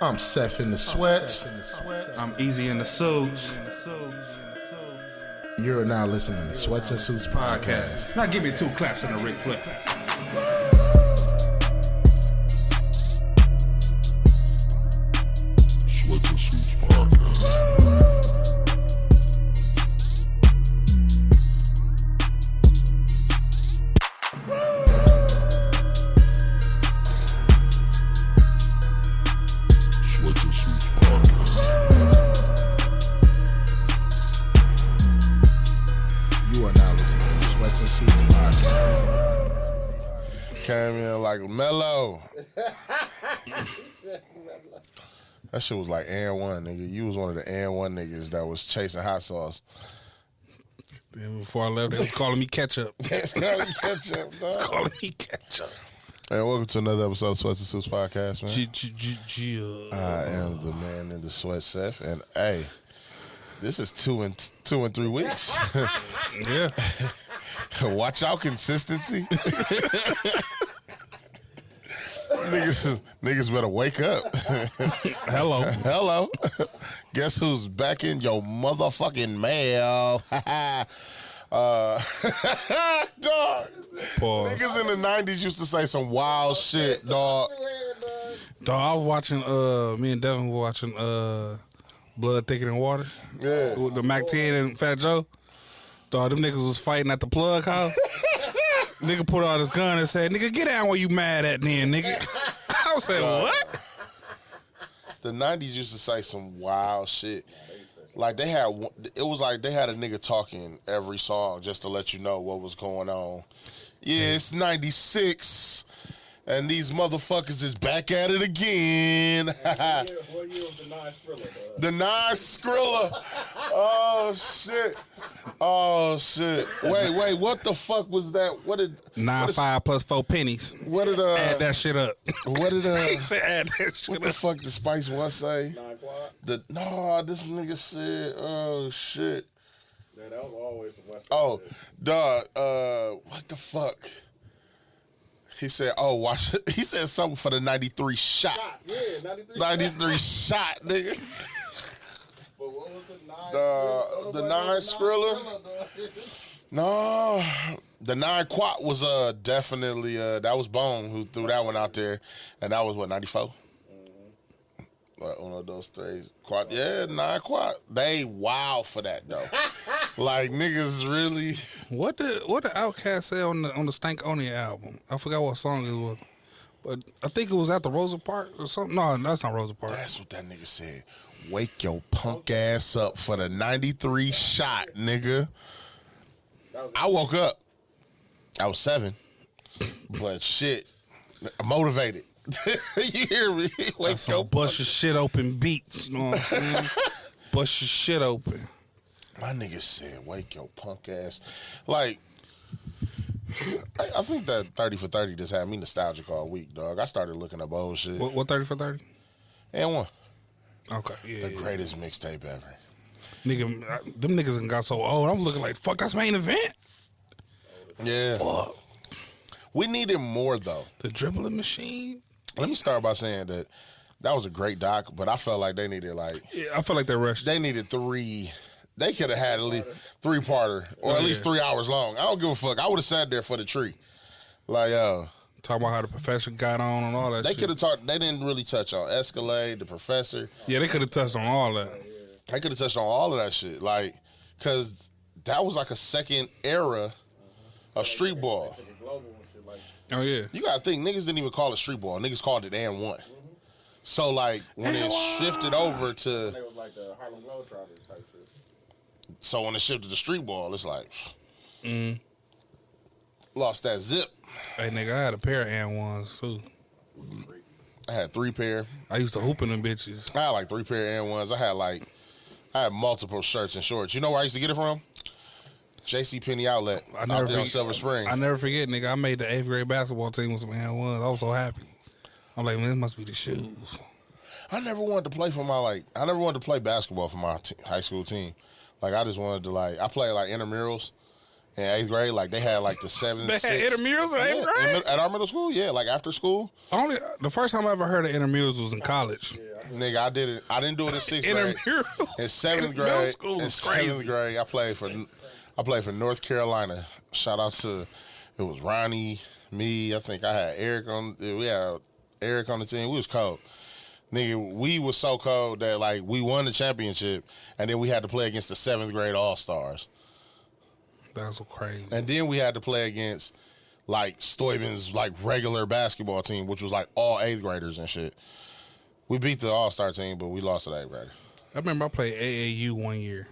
I'm Seth in the sweats. I'm Easy in the suits. You're now listening to Sweats and Suits podcast. Now give me 2 claps and a Ric Flair. Sweats and Suits podcast. Sweats and Suits podcast. You are now listening to Sweats and Suits podcast. Came in like mellow. That shit was like and one, nigga. You was one of the and one niggas that was chasing hot sauce. Then before I left, they was calling me ketchup. Calling me ketchup. Hey, welcome to another episode of Sweats and Suits podcast, man. I am the man in the sweat, Seth, and hey, this is 2 and 3 weeks. Yeah. Watch out, consistency. Niggas better wake up. Hello. Guess who's back in your motherfucking mail? Dog. Pause. Niggas in the 90s used to say some wild shit, dog. Dog, I was watching, me and Devin were watching Blood Thicker Than Water. Yeah. With the Mac 10 and Fat Joe. Dog, them niggas was fighting at the plug house. Nigga put out his gun and said, nigga, get down where you mad at then, nigga. I was saying, what? The 90s used to say some wild shit. Like it was like they had a nigga talking every song just to let you know what was going on. Yeah, it's 96, and these motherfuckers is back at it again. What year was the 9 Skrilla, dog? The 9 Skrilla. Oh shit. Wait, what the fuck was that? What did 9.5 plus 4 pennies. What did Add that shit up. What did He said add that shit what the up. fuck did Spice One say? 9 quad? This nigga said, oh shit. Yeah, that was always the West. Oh, dog, what the fuck? He said, watch it. He said something for the 93 shot. Yeah, 93. 93 shot, nigga. But what was the 9 The 9 Skrilla? No, the 9 Quat was definitely, that was Bone who threw that one out there. And that was what, 94? One of those three. Quad, yeah, 9 Quad. They wild for that though. Like niggas really. What the Outkast say on the Stankonia album? I forgot what song it was, but I think it was at the Rosa Parks or something. No, that's not Rosa Parks. That's what that nigga said. Wake your punk ass up for the 93 shot, nigga. I woke up. I was 7, but shit, motivated. You hear me? Wake That's some bust your shit open beats. You know what I'm saying? Bust your shit open. My nigga said, wake your punk ass. Like, I think that 30 for 30 just had me nostalgic all week, dog. I started looking up old shit. What 30 for 30? And one. Okay, yeah. The greatest mixtape ever. Nigga, them niggas done got so old. I'm looking like, fuck, that's main event. Yeah. Fuck. We needed more, though. The dribbling machine. Let me start by saying that was a great doc, but I felt like they needed, Yeah, I feel like they rushed. they needed 3. They could have had at least 3-parter, or at least 3 hours long. I don't give a fuck. I would have sat there for the tree. Like, Talking about how the professor got on and all that they shit. could have talked. They didn't really touch on Escalade, the professor. Yeah, they could have touched on all that. They could have touched on all of that shit, like, cause that was like a second era of street ball. Took it global and shit like Oh, yeah. You gotta think, niggas didn't even call it street ball. Niggas called it and one. So like when it shifted over to, they was like the Harlem Globetrotters type shit. so when it shifted to street ball, it's like lost that zip. Hey, nigga, I had a pair of and-ones, too. I had 3 pair. I used to hoop in them bitches. I had like 3 pair of and ones. I had multiple shirts and shorts. You know where I used to get it from? JCPenney outlet out there on Silver Spring. I never forget, nigga. I made the 8th grade basketball team with some and-ones. I was so happy. I'm like, man, this must be the shoes. I never wanted to play basketball for my high school team. Like I just wanted to I played like intramurals, in 8th grade. Like they had like the 7th. They had intramurals in 8th grade? At our middle school, yeah, like after school. The first time I ever heard of intramurals was in college. Nigga, I did it. I didn't do it in 6th grade. Intramural. In 7th grade. Middle school was crazy. 7th grade, I played for North Carolina. Shout out to it was Ronnie, me. I think I had Eric on. We had Eric on the team. We was cold. Nigga, we was so cold that like we won the championship, and then we had to play against the 7th grade All Stars. That's so crazy. And then we had to play against like Stuyvesant's like regular basketball team, which was like all 8th graders and shit. We beat the All Star team, but we lost to the 8th graders. I remember I played AAU one year.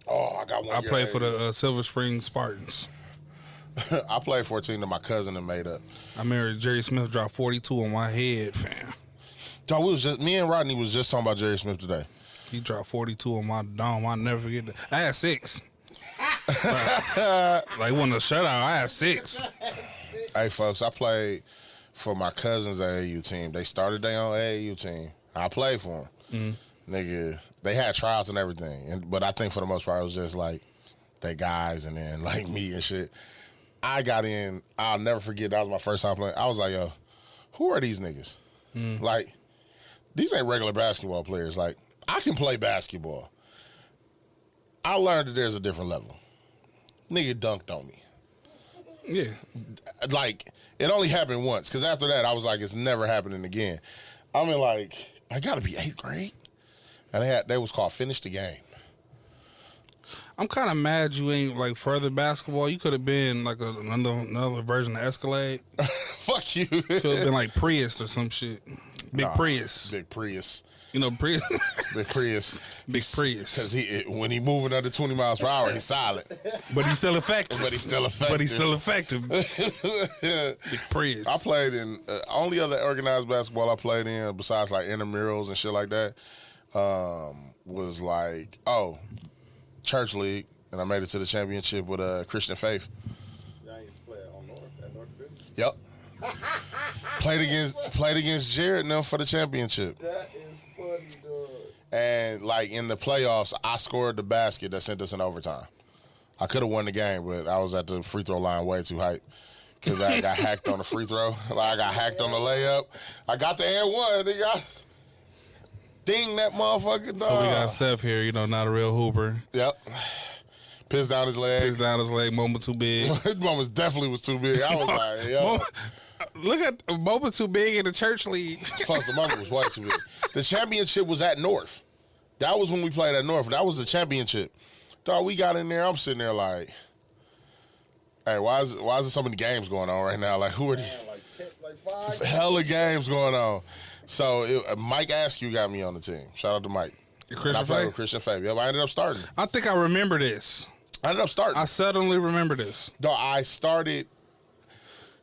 Oh, I got one. I played for the Silver Spring Spartans. I played 14 that my cousin had made up. I remember Jerry Smith dropped 42 on my head, fam. Dog, me and Rodney was just talking about Jerry Smith today. He dropped 42 on my dome. I'll never forget that. I had 6. Like, wasn't a shutout. I had 6. Hey, folks, I played for my cousin's AAU team. They started their own AAU team. I played for them. Nigga, they had trials and everything. But I think for the most part, it was just like they guys and then like me and shit. I got in. I'll never forget. That was my first time playing. I was like, yo, who are these niggas? Like, these ain't regular basketball players. Like, I can play basketball. I learned that there's a different level. Nigga dunked on me. Yeah. Like, it only happened once. Because after that, I was like, it's never happening again. I mean, like, I got to be 8th grade. And they was called Finish the Game. I'm kind of mad you ain't like further basketball. You could have been like another version of Escalade. Fuck you. Could have been like Prius or some shit. Big Prius. Big Prius. You know Prius. Big Prius. Big Prius. Because when he moving under 20 miles per hour, he's silent. But he's still effective. Big Prius. I played in only other organized basketball I played in besides like intramurals and shit like that was like church league, and I made it to the championship with Christian Faith. Y'all used to play at North Division? Yep. Played against Jared now for the championship. That is funny, dog. And like in the playoffs, I scored the basket that sent us in overtime. I could have won the game, but I was at the free throw line way too hype because I got hacked on the free throw. Like I got hacked on the layup. I got the and one. They got ding that motherfucker. Dog. So we got Seth here, not a real hooper. Yep. Pissed down his leg. Moment too big. His moment definitely was too big. I was like, yo. Look at moment too big in the church league. Plus, the moment was way too big. The championship was at North. That was when we played at North. That was the championship. Dog, we got in there. I'm sitting there like, hey, why is there so many games going on right now? Like, who are these? Like 5. Hella games going on. So Mike Askew got me on the team. Shout out to Mike. Christian I played Faith? with Christian Faith. Yep, I ended up starting. I think I remember this. I suddenly remember this. Dog, I started.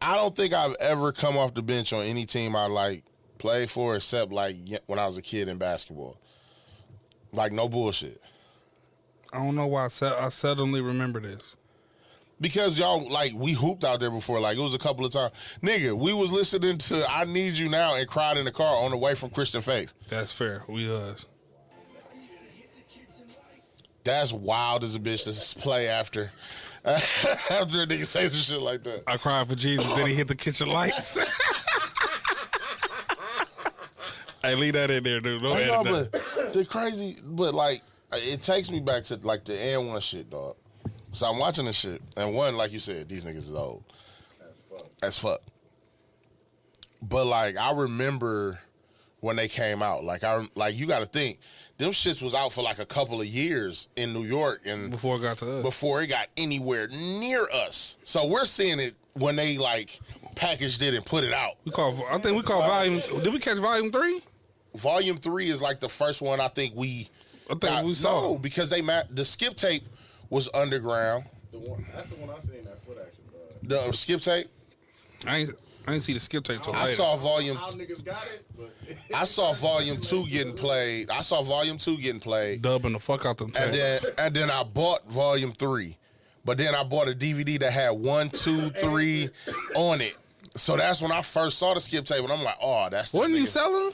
I don't think I've ever come off the bench on any team I like played for except like when I was a kid in basketball. Like no bullshit. I don't know why I suddenly remember this. Because y'all, like, we hooped out there before. Like, it was a couple of times. Nigga, we was listening to I Need You Now and cried in the car on the way from Christian Faith. That's fair. We was. That's wild as a bitch to play after a nigga say some shit like that. I cried for Jesus, then he hit the kitchen lights. Hey, leave that in there, dude. Don't edit that. But the crazy, but like, it takes me back to like the N1 shit, dog. So I'm watching this shit, and one, like you said, these niggas is old. As fuck. But like, I remember when they came out. Like you got to think, them shits was out for like a couple of years in New York, and before it got to us, before it got anywhere near us. So we're seeing it when they like packaged it and put it out. I think we call volume. Did we catch volume 3? Volume 3 is like the first one I think we saw. No, because the skip tape was underground. That's the one I seen that foot action, bro. The skip tape. I ain't see the skip tape till later. I saw volume. How niggas got it, but I saw volume 2 getting played. Dubbing the fuck out them tapes. And then I bought volume 3. But then I bought a DVD that had 1, 2, 3 on it. So that's when I first saw the skip tape, and I'm like, oh, that's. Wasn't you selling?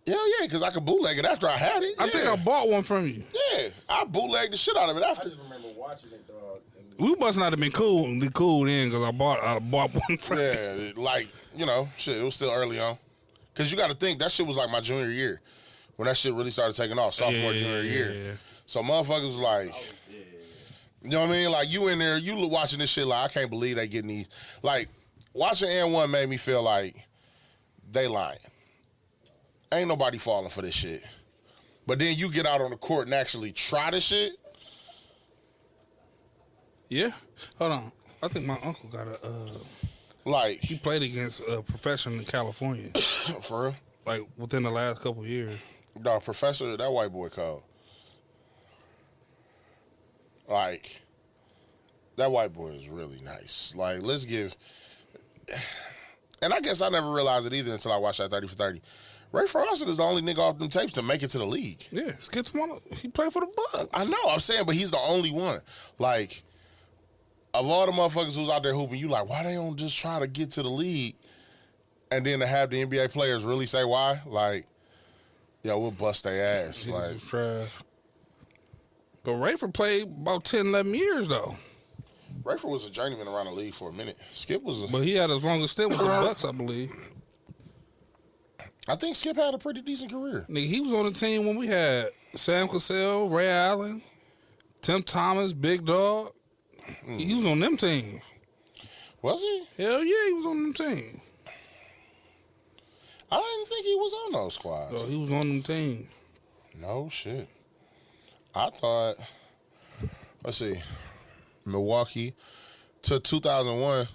Yeah, because I could bootleg it after I had it. I think I bought one from you. Yeah, I bootlegged the shit out of it after. I just remember watching it, dog. We must not have been cool then because I bought one from Yeah, like, you know, shit, it was still early on. Because you got to think, that shit was like my junior year when that shit really started taking off, sophomore, junior year. Yeah. So motherfuckers was like, you know what I mean? Like, you in there, you watching this shit like, I can't believe they getting these. Like, watching N1 made me feel like they lying. Ain't nobody falling for this shit. But then you get out on the court and actually try this shit. Yeah. Hold on. I think my uncle got a. Like, He played against a professional in California. for real? Like within the last couple of years. Dog, Professor, that white boy called. Like, that white boy is really nice. Like, let's give. And I guess I never realized it either until I watched that 30 for 30. Ray Frost is the only nigga off them tapes to make it to the league. Yeah, Skip Tomorrow, he played for the Bucks. I know, I'm saying, but he's the only one. Like, of all the motherfuckers who's out there hooping, you like, why they don't just try to get to the league? And then to have the NBA players really say why? Like, yo, we'll bust their ass. He Like, was trash. But Rayford played about 10, 11 years, though. Rayford was a journeyman around the league for a minute. Skip was But he had his longest stint with the Bucks, I believe. I think Skip had a pretty decent career. Nigga, he was on the team when we had Sam Cassell, Ray Allen, Tim Thomas, Big Dog. He was on them teams. Was he? Hell yeah, he was on them teams. I didn't think he was on those squads. So he was on them teams. No shit. I thought, let's see, Milwaukee to 2001.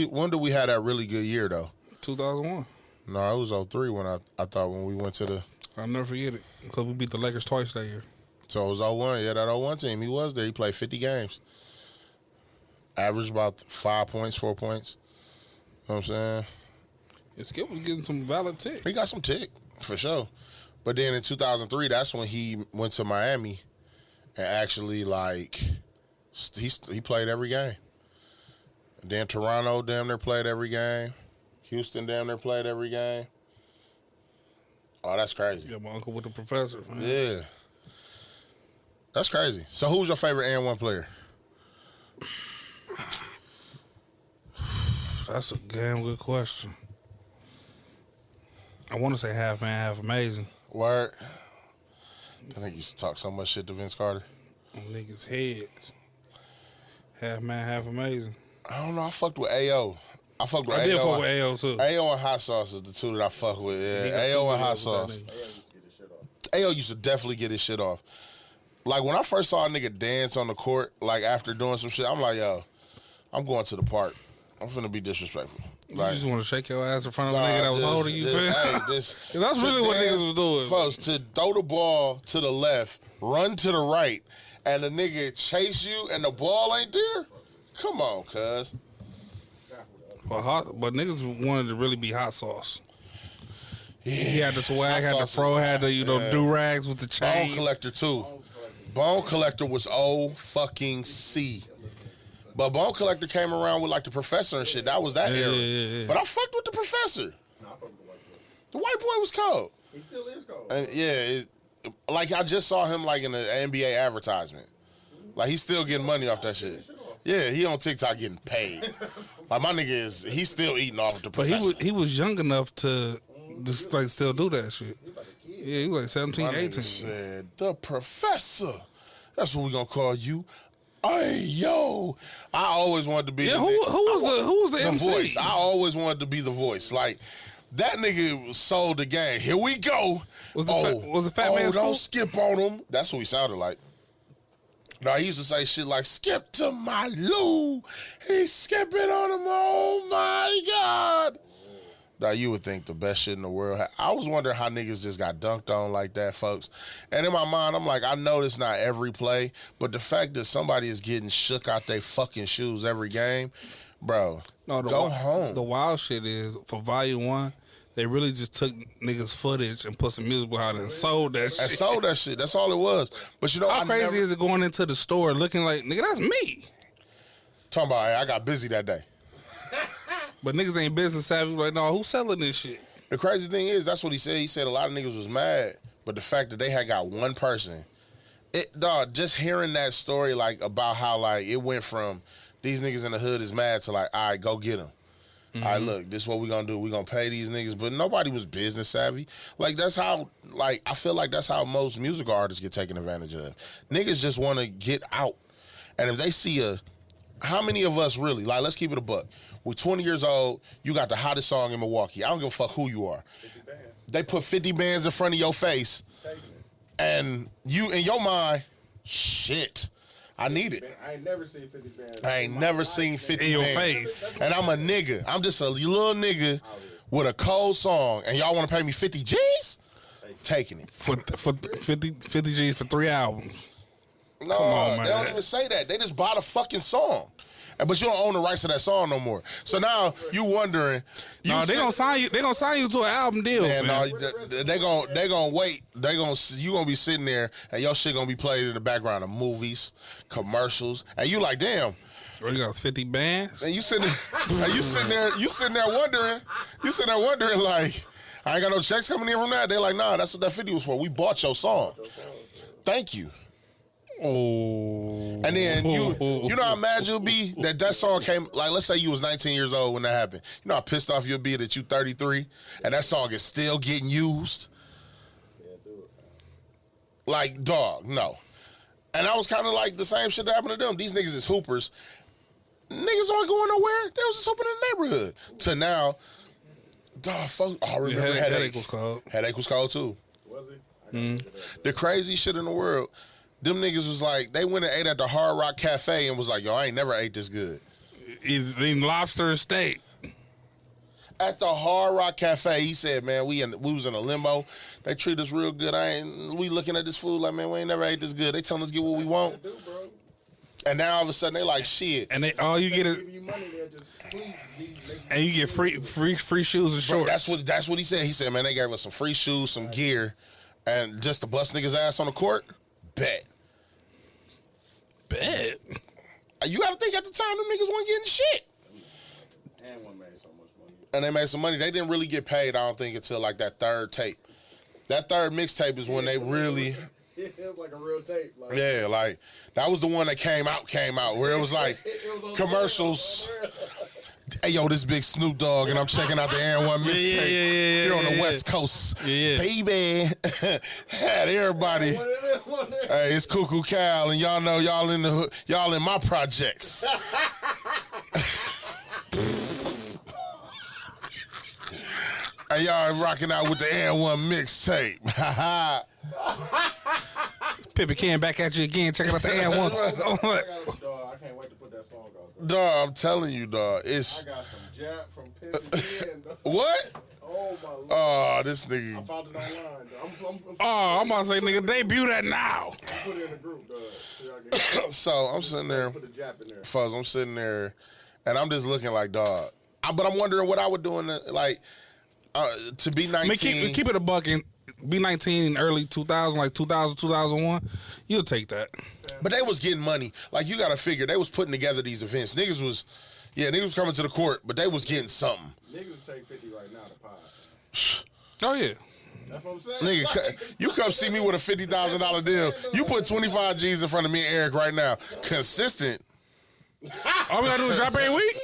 When did we have that really good year though? 2001. No, it was 03 when I thought when we went to the. I'll never forget it because we beat the Lakers twice that year. So it was 01. Yeah, that 01 team. He was there. He played 50 games. Averaged about 5 points, 4 points. You know what I'm saying? And Skip was getting some valid tick. He got some tick, for sure. But then in 2003, that's when he went to Miami and actually, like, he played every game. Then Toronto damn near played every game. Houston damn near played every game. Oh, that's crazy. Yeah, my uncle with the professor, man. Yeah. That's crazy. So who's your favorite N1 player? That's a damn good question. I want to say half man, half amazing. Word. I think used to talk so much shit to Vince Carter. On niggas' heads. Half man, half amazing. I don't know. I fucked with AO. I fucked with I AO. did fuck with AO too. AO and hot sauce is the two that I fuck with. He Yeah, got AO two and hot videos sauce. with that nigga. AO used to definitely get his shit off. Like when I first saw a nigga dance on the court, like after doing some shit, I'm like, yo, I'm going to the park. I'm finna be disrespectful. You Like, just want to shake your ass in front of a nigga that was holding you, fam. That's to really what dance- niggas was doing. Folks, to throw the ball to the left, run to the right, and the nigga chase you and the ball ain't there? Come on, cuz. But niggas wanted to really be hot sauce. Yeah. He had the swag, Hot had the sauce fro, was had the, hot, yeah. do-rags with the Bone chain. Collector too. Bone Collector was O-fucking-C. But Bone Collector came around with like the Professor and shit. That was that era. Yeah. But I fucked with the Professor. Nah, I fuck with the white boy. The white boy was cold. He still is cold. And yeah, like I just saw him like in an NBA advertisement. Like he's still getting money off that shit. Yeah, he on TikTok getting paid. Like my nigga he's still eating off the But Professor. he was young enough to just like still do that shit. Yeah, he was like 17, My nigga 18. said, the Professor. That's what we gonna call you. Hey, yo. I always wanted to be Yeah, who was the MC? voice. I always wanted to be the voice. Like, that nigga sold the game. Here we go. Was it Fat Man don't Scoop? skip on him. That's what he sounded like. No, he used to say shit like, skip to my Lou. He's skipping on him. Oh, my God. Now, you would think the best shit in the world. I was wondering how niggas just got dunked on like that, folks. And in my mind, I'm like, I know it's not every play, but the fact that somebody is getting shook out their fucking shoes every game, bro, go home. The wild shit is, for Volume 1, they really just took niggas' footage and put some music behind it and sold that shit. And sold that shit. That's all it was. But you know, How crazy is it going into the store looking like, nigga, that's me? Talking about, hey, I got busy that day. But niggas ain't business savvy. Like, no, who's selling this shit? The crazy thing is, that's what he said. He said a lot of niggas was mad, but the fact that they had got one person Dog, just hearing that story, like, about how, like, it went from these niggas in the hood is mad to, like, all right, go get them. All right, look, this is what we gonna do. We gonna pay these niggas, but nobody was business savvy. Like, that's how, like, I feel like that's how most musical artists get taken advantage of. Niggas just want to get out. And if they see how many of us really, like, let's keep it a buck. We're 20 years old, you got the hottest song in Milwaukee. I don't give a fuck who you are. They put 50 bands in front of your face, and you, in your mind, shit, I need it. I ain't never seen 50 bands. I ain't never seen 50 In your bands. face. And I'm a nigga. I'm just a little nigga with a cold song, and y'all want to pay me 50 G's? Taking it. For 50 G's for 3 albums. No, on, they don't man. even say that. They just buy the fucking song. But you don't own the rights to that song no more. So now you wondering. No, they gonna sign you. They gonna sign you to an album deal, Man, man. no, they gonna wait. You gonna be sitting there, and your shit gonna be played in the background of movies, commercials, and you like, damn. Oh, you got 50 bands. And you sitting there wondering, like, I ain't got no checks coming in from that. They're like, nah, that's what that 50 was for. We bought your song. Thank you. Oh. And then you know how mad you'll be that song came, like, let's say you was 19 years old when that happened. You know how pissed off you'll be that you 33 and that song is still getting used? Like, dog, no. And I was kind of like the same shit that happened to them. These niggas is hoopers. Niggas aren't going nowhere. They was just hooping in the neighborhood. To now, dog, fuck, I remember Headache was cold. Headache was cold too. Was it? The crazy shit in the world, them niggas was like, they went and ate at the Hard Rock Cafe and was like, yo, I ain't never ate this good. Eating lobster and steak. At the Hard Rock Cafe, he said, man, we was in a limo. They treat us real good. We looking at this food like, man, we ain't never ate this good. They telling us to get what we want. And now all of a sudden they like, shit. And all you get is, Give you money, they'll just and you get free shoes and Bro, shorts. that's what he said. He said, man, they gave us some free shoes, some gear, and just to bust niggas' ass on the court. Bet. You got to think at the time them niggas weren't getting shit. and one made so much money. And they made some money. They didn't really get paid, I don't think, until like that third tape. That third mixtape is when they really, It was like a real tape. Like, yeah, like that was the one that came out where it was like it was on commercials. Hey, yo, this big Snoop Dogg, and I'm checking out the Air One mixtape. Yeah, Here on the West Coast. Yeah. Baby. Had everybody. Hey, it's Cuckoo Cal, and y'all know y'all in my projects. And y'all rocking out with the Air One mixtape. Pippi Ken back at you again, checking out the Air Ones. Dog, I can't wait to put that song out. Dog, I'm telling you, dog. I got some jab from Pimp. What? Oh my lord. Oh, this nigga. I found it online. Dog. Oh, I'm about to say, nigga, debut that now. Put it in the group, dog. So y'all can So I'm sitting there. put the jab in there. Fuzz, I'm sitting there, and I'm just looking like, dog. But I'm wondering what I would do like to be 19. I mean, keep it a buck and be 19 in early 2000, like 2000, 2001. You'll take that. But they was getting money. Like, you got to figure, they was putting together these events. Niggas was coming to the court, but they was getting something. Niggas would take 50 right now to pod. Oh, yeah. That's what I'm saying. Nigga, you come see me with a $50,000 deal. You put 25 G's in front of me and Eric right now. Consistent. All we got to do is drop every week?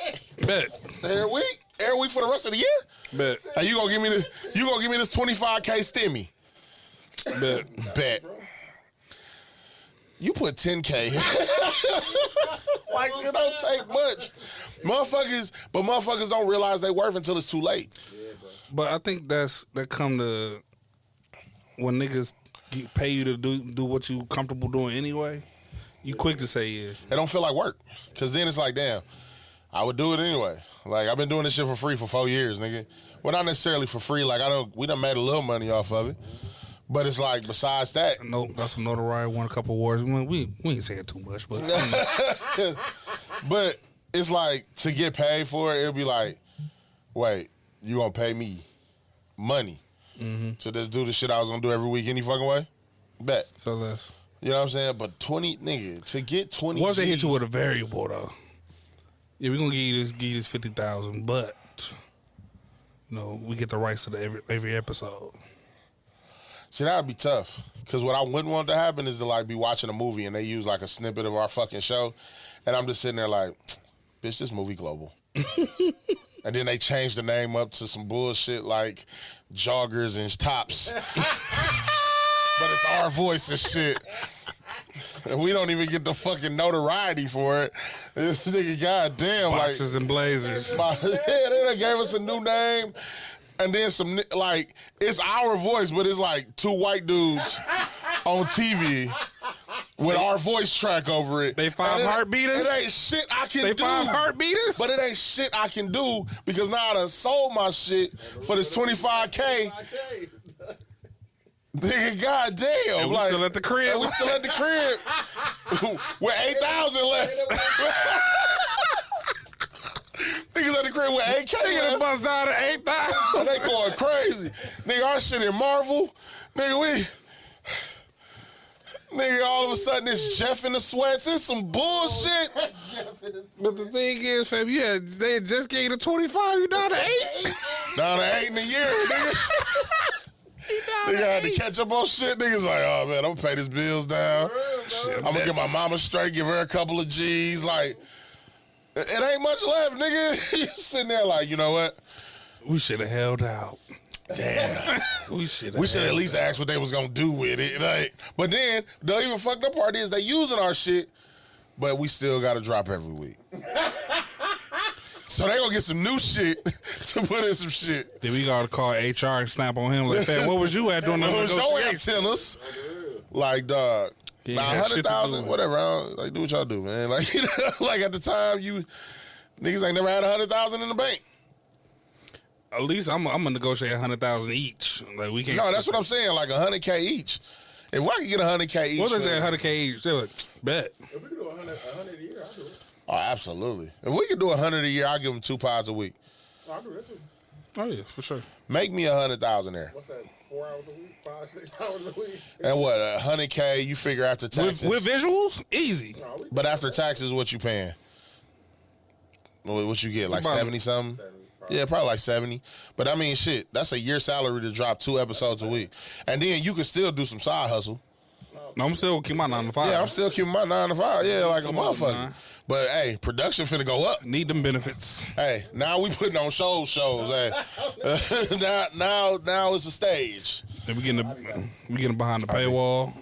Bet. Every week? Every week for the rest of the year? Bet. And you gonna give me this 25K stimmy. Bet. Bet. You put 10K. Like, it don't take much. Motherfuckers don't realize they worth until it's too late. But I think that come to when niggas pay you to do what you comfortable doing anyway. You quick to say yeah. It don't feel like work. Cause then it's like, damn, I would do it anyway. Like, I've been doing this shit for free for 4 years, nigga. Well, not necessarily for free. Like, we done made a little money off of it. But it's like, besides that. No, got some notoriety, won a couple awards. We ain't saying too much, but But it's like, to get paid for it, it'll be like, wait, you gonna pay me money to just do the shit I was gonna do every week any fucking way? Bet. so that's. You know what I'm saying? But 20, nigga, to get 20 What if they hit you G's, with a variable though? Yeah, we gonna give you this 50,000, but you know we get the rights to every episode. See, that would be tough. Because what I wouldn't want to happen is to, like, be watching a movie and they use, like, a snippet of our fucking show. And I'm just sitting there like, bitch, this movie global. And then they changed the name up to some bullshit like Joggers and Tops. But it's our voice and shit. And we don't even get the fucking notoriety for it. This nigga, goddamn, like. Boxers and Blazers. Yeah, they gave us a new name. And then some, like, it's our voice, but it's like two white dudes on TV with our voice track over it. They five heartbeaters? It ain't shit I can do. They five heartbeaters? But it ain't shit I can do because now I done sold my shit for this 25K. Nigga, goddamn. And we like, still at the crib. And we still at the crib with 8,000 left. Niggas at the crib with 8K Nigga left. bust down to 8,000. They going crazy. Nigga, our shit in Marvel. Nigga, Nigga, all of a sudden it's Jeff in the sweats. It's some bullshit. But the thing is, fam, they just gave you the 25, you down to 8. Down to 8 in a year, nigga. Nigga had to catch up on shit. Niggas like, oh man, I'm gonna pay these bills down. I'm gonna get my mama straight, give her a couple of G's. Like, it ain't much left, nigga. You sitting there like, you know what? We should have held out. Damn. We should at least ask what they was gonna do with it. Like, but then the even fucked up part is they using our shit, but we still gotta drop every week. So they gonna get some new shit to put in some shit. Then we gotta call HR and snap on him like, fam, what was you at doing the Show negotiations? antennas. Like, dog. He Now, ain't had shit to do 100,000, with it. whatever. Like, do what y'all do, man. Like, you know, like at the time, you niggas ain't never had 100,000 in the bank. At least I'm gonna negotiate 100,000 each. Like we can't. No, that's what I'm saying. Like 100K each. If I could get 100K each, What is man, that 100K each? They would bet. If we could do 100 a year, I'll do it. Oh, absolutely. If we could do 100 a year, I'll give them 2 pods a week. I'll do that too. Oh yeah, for sure. Make me 100,000 there. What's that? 4 hours a week? 5, 6 hours a week? And what, 100K, you figure after taxes. With visuals, easy. But after taxes, what you paying? What you get, like About 70 something? Yeah, probably like 70. But I mean, shit, that's a year salary to drop 2 episodes a week. And then you can still do some side hustle. No, I'm still keep my 9 to 5. Yeah, I'm still keeping my 9 to 5. Yeah, like a Come on, motherfucker. man. But hey, production finna go up. Need them benefits. Hey, now we putting on shows. Hey, now it's a stage. Then we getting behind the paywall.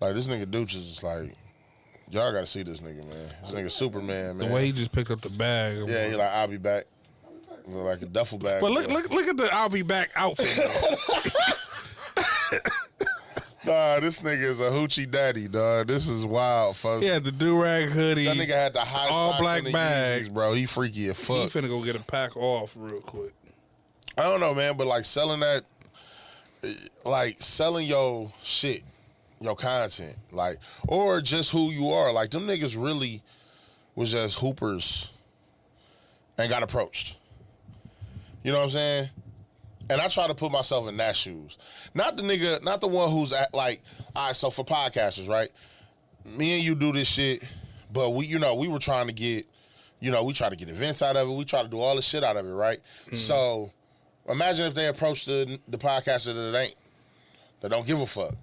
Like this nigga Dooch is just like, y'all gotta see this nigga, man. This nigga Superman, man. The way he just picked up the bag. Yeah, he like, I'll be back. It's like a duffel bag. But look at the I'll be back outfit. Dog, this nigga is a hoochie daddy, dog. This is wild, folks. He had the do-rag hoodie. That nigga had the high all socks black and the bag. Yeezys, bro. He freaky as He fuck. finna go get a pack off real quick. I don't know, man, but like selling that, like selling your shit, your content, like, or just who you are. Like, them niggas really was just hoopers and got approached. You know what I'm saying? And I try to put myself in that shoes. Not the nigga, not the one who's at, like, all right, so for podcasters, right? Me and you do this shit, but we were trying to get, we try to get events out of it. We try to do all the shit out of it, right? So imagine if they approach the podcaster that don't give a fuck.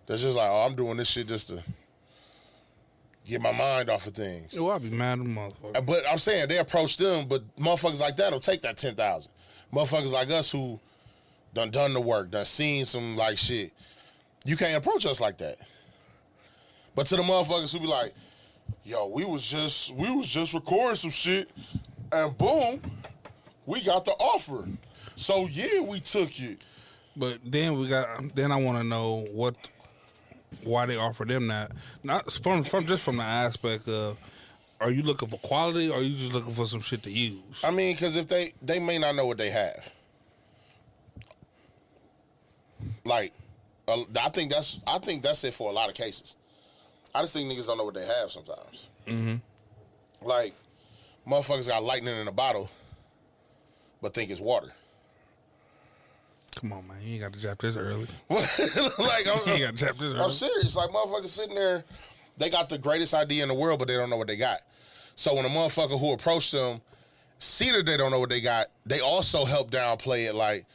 That's just like, oh, I'm doing this shit just to get my mind off of things. Oh, I'd be mad at the motherfucker. But I'm saying they approach them, but motherfuckers like that will take that 10,000. Motherfuckers like us who done the work, done seen some like shit. You can't approach us like that. But to the motherfuckers who be like, yo, we was just recording some shit, and boom, we got the offer. So yeah, we took it. But then I want to know why they offer them that. Not from the aspect of, are you looking for quality or are you just looking for some shit to use? I mean, because if they may not know what they have. Like, I think that's it for a lot of cases. I just think niggas don't know what they have sometimes. Mm-hmm. Like, motherfuckers got lightning in a bottle, but think it's water. Come on, man. You ain't got to jab this early. Like, You ain't got to jab this early. I'm serious. Like, motherfuckers sitting there, they got the greatest idea in the world, but they don't know what they got. So when a motherfucker who approached them see that they don't know what they got, they also help downplay it like,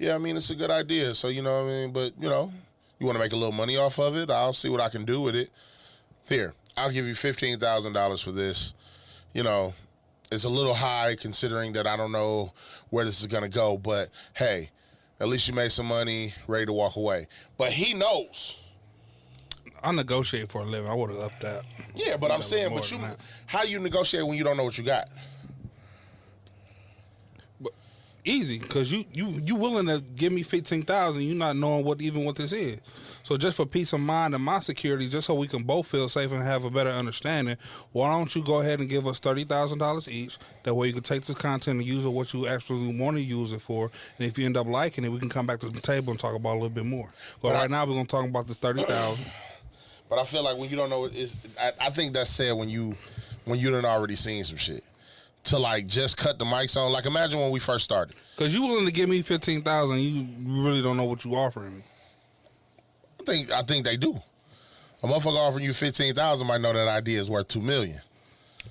yeah, I mean, it's a good idea. So, you know what I mean? But, you know, you want to make a little money off of it? I'll see what I can do with it. Here, I'll give you $15,000 for this. You know, it's a little high considering that I don't know where this is going to go. But, hey, at least you made some money, ready to walk away. But he knows. I negotiate for a living. I would have upped that. Yeah, but I'm saying, but how do you negotiate when you don't know what you got? Easy, because you willing to give me $15,000, you not knowing what this is. So just for peace of mind and my security, just so we can both feel safe and have a better understanding, why don't you go ahead and give us $30,000 each? That way you can take this content and use it what you actually want to use it for. And if you end up liking it, we can come back to the table and talk about it a little bit more. But right now we're gonna talk about this $30,000. But I feel like when you don't know, I think that's said when you done already seen some shit. To like just cut the mics on. Like imagine when we first started. Because you willing to give me $15,000, you really don't know what you offering me. I think they do. A motherfucker offering you $15,000 might know that idea is worth $2 million.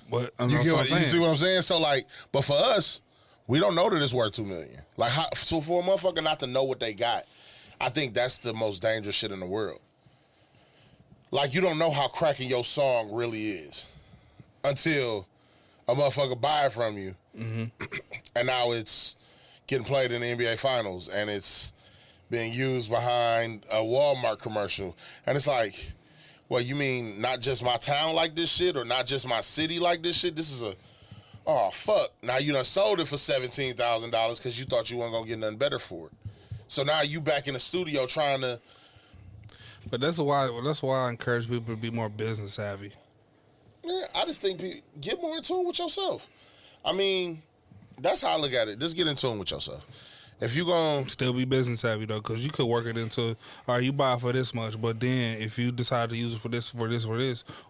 But you see what I'm saying? So like, but for us, we don't know that it's worth $2 million. Like, so for a motherfucker not to know what they got, I think that's the most dangerous shit in the world. Like you don't know how cracking your song really is until a motherfucker buy it from you, and now it's getting played in the NBA Finals, and it's being used behind a Walmart commercial. And it's like, well, you mean not just my town like this shit, or not just my city like this shit? This is oh, fuck. Now you done sold it for $17,000 because you thought you weren't going to get nothing better for it. So now you back in the studio trying to... But that's why I encourage people to be more business savvy. Man, I just think get more in tune with yourself. I mean, that's how I look at it. Just get in tune with yourself. If you gonna still be business savvy though, because you could work it into, all right, you buy it for this much, but then if you decide to use it for this,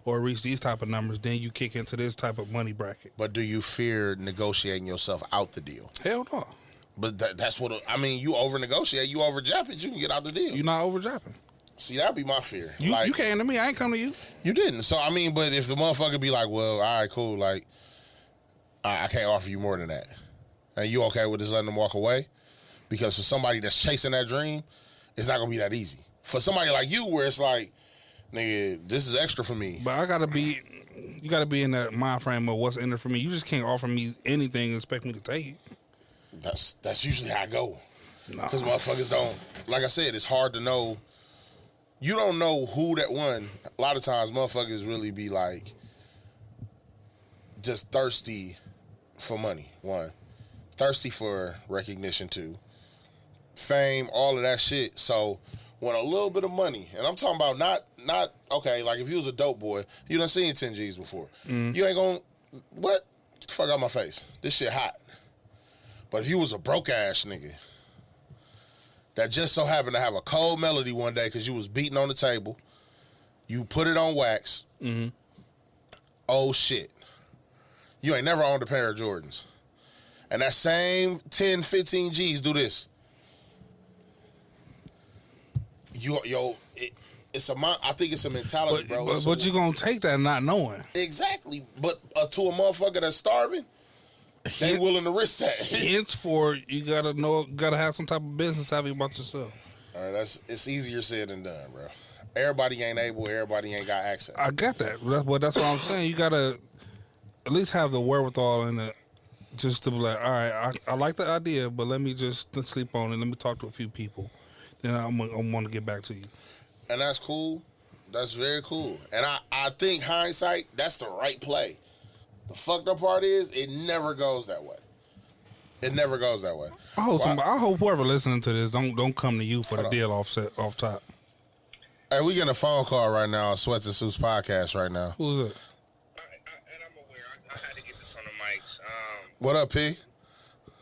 or reach these type of numbers, then you kick into this type of money bracket. But do you fear negotiating yourself out the deal? Hell no. But that's what I mean. You over negotiate, you over jap it, you can get out the deal. You're not over japping. See, that'd be my fear. You came to me, I ain't come to you. You didn't. So I mean, but if the motherfucker be like, well, all right, cool, like I can't offer you more than that, and you okay with just letting them walk away? Because for somebody that's chasing that dream, it's not gonna be that easy. For somebody like you, where it's like, nigga, this is extra for me. But you gotta be in that mind frame of what's in it for me. You just can't offer me anything and expect me to take it. That's usually how I go. Nah. Because motherfuckers don't, like I said, it's hard to know. You don't know who that one. A lot of times motherfuckers really be like just thirsty for money, one. Thirsty for recognition, two. Fame, all of that shit. So when a little bit of money, and I'm talking about not okay, like if you was a dope boy, you done seen 10 G's before. You ain't gonna, what? Get the fuck out my face. This shit hot. But if you was a broke ass nigga that just so happened to have a cold melody one day because you was beating on the table, you put it on wax, oh shit. You ain't never owned a pair of Jordans. And that same 10, 15 G's do this. I think it's a mentality, bro. But you gonna take that not knowing. Exactly. But to a motherfucker that's starving, they willing to risk that. Hence for you gotta have some type of business savvy about yourself. All right, it's easier said than done, bro. Everybody ain't able, everybody ain't got access. I got that. That's what I'm saying. You gotta at least have the wherewithal and just to be like, all right, I like the idea, but let me just sleep on it. Let me talk to a few people. Then I'm gonna get back to you. And that's cool. That's very cool. And I think hindsight, that's the right play. The fucked up part is it never goes that way. It never goes that way. I hope whoever listening to this don't come to you for the deal off top. Hey, we getting a phone call right now on Sweats and Suits podcast right now. Who's it? And I'm aware. I had to get this on the mics. What up, P?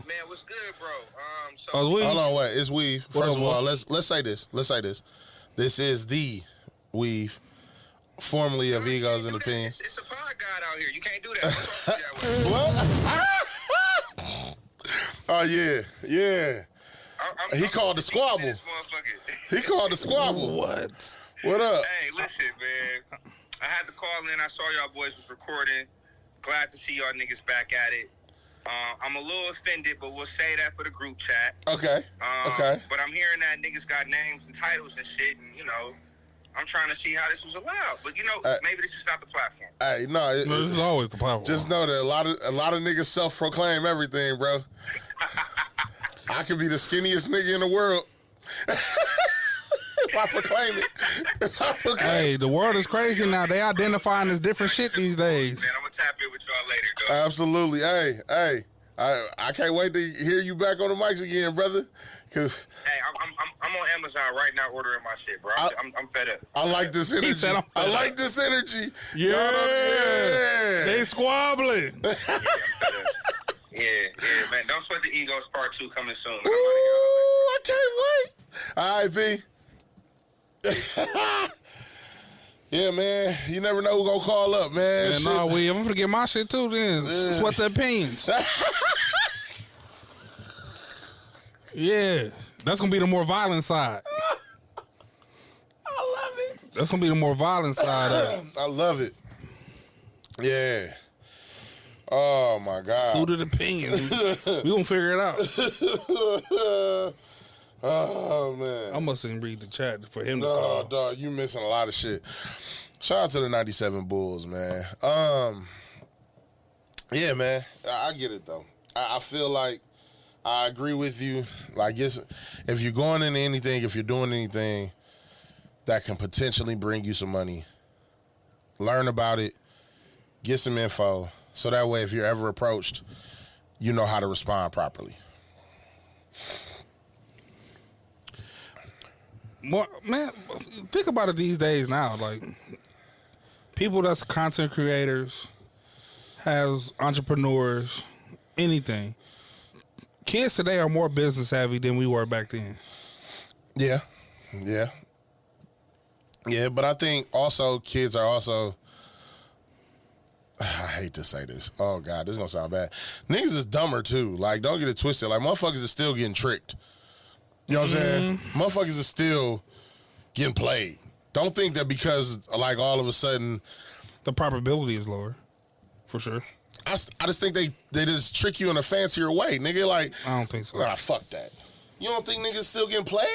Man, what's good, bro? Weave? Hold on, wait. It's Weave. First of all, boy? let's say this. This is the Weave, formerly of Egos and Opinions. It's a pod god out here. You can't do that. What? Oh yeah. He called the squabble. He called the squabble. What? What up? Hey, listen, man. I had to call in. I saw y'all boys was recording. Glad to see y'all niggas back at it. I'm a little offended, but we'll say that for the group chat. Okay. Okay. But I'm hearing that niggas got names and titles and shit, and I'm trying to see how this was allowed. But maybe this is not the platform. Hey, no, This is always the platform. just know that a lot of niggas self-proclaim everything, bro. I could be the skinniest nigga in the world. If I proclaim it. Hey, the world is crazy now. They identifying as different shit these days. Man, I'm gonna tap in with y'all later, though. Absolutely. Hey. I can't wait to hear you back on the mics again, brother. Cause Hey, I'm on Amazon right now ordering my shit, bro. I'm fed up. I like this energy. said I'm fed I like up. this energy. Yeah. They squabbling. Yeah, I'm fed up. Yeah, man. Don't sweat the egos. Part 2 coming soon. Man. Ooh, I can't wait. All right, B. Yeah, man. You never know who gonna call up, man. Yeah, Shit. I'm gonna forget my shit too. Then sweat the opinions. Yeah, that's gonna be the more violent side. I love it. That's gonna be the more violent side of it. I love it. Yeah. Oh my God. Suited opinions. We gonna figure it out. Oh man. I must even read the chat for him to No, call. dog, you missing a lot of shit. Shout out to the 97 Bulls, man. Yeah, man. I get it though. I feel like I agree with you. Like, if you're going into anything, if you're doing anything that can potentially bring you some money, learn about it, get some info, so that way if you're ever approached, you know how to respond properly. Man, think about it these days now. Like, people that's content creators, has entrepreneurs, anything. Kids today are more business savvy than we were back then. Yeah. But I think also kids are also, I hate to say this. Oh, God, this is going to sound bad. Niggas is dumber, too. Like, don't get it twisted. Like, motherfuckers is still getting tricked. You know what I'm saying? Motherfuckers is still getting played. Don't think that because, like, all of a sudden, The probability is lower, for sure. I just think they just trick you in a fancier way. Nigga, like, I don't think so. nah, fuck that. You don't think niggas still getting played?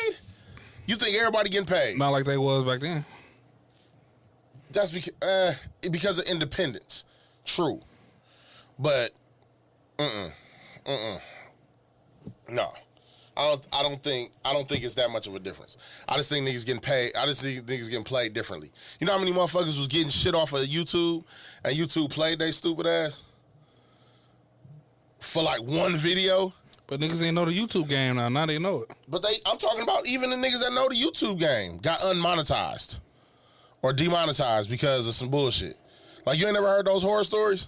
You think everybody getting paid? Not like they was back then. That's because of independence. True. But, no. I don't think it's that much of a difference. I just think niggas getting paid. I just think niggas getting played differently. You know how many motherfuckers was getting shit off of YouTube and YouTube played they stupid ass for like one video? But niggas ain't know the YouTube game now. Now they know it. But I'm talking about even the niggas that know the YouTube game got unmonetized or demonetized because of some bullshit. Like, you ain't never heard those horror stories?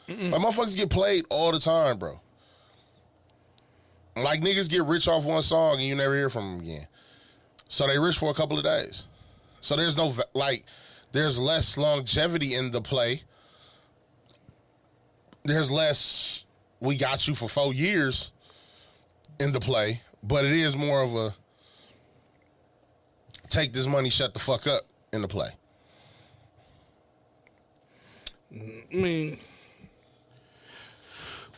Like, motherfuckers get played all the time, bro. Like, niggas get rich off one song and you never hear from them again. So they rich for a couple of days. So there's no, there's less longevity in the play. There's less, we got you for 4 years in the play. But it is more of a, take this money, shut the fuck up in the play. I mean,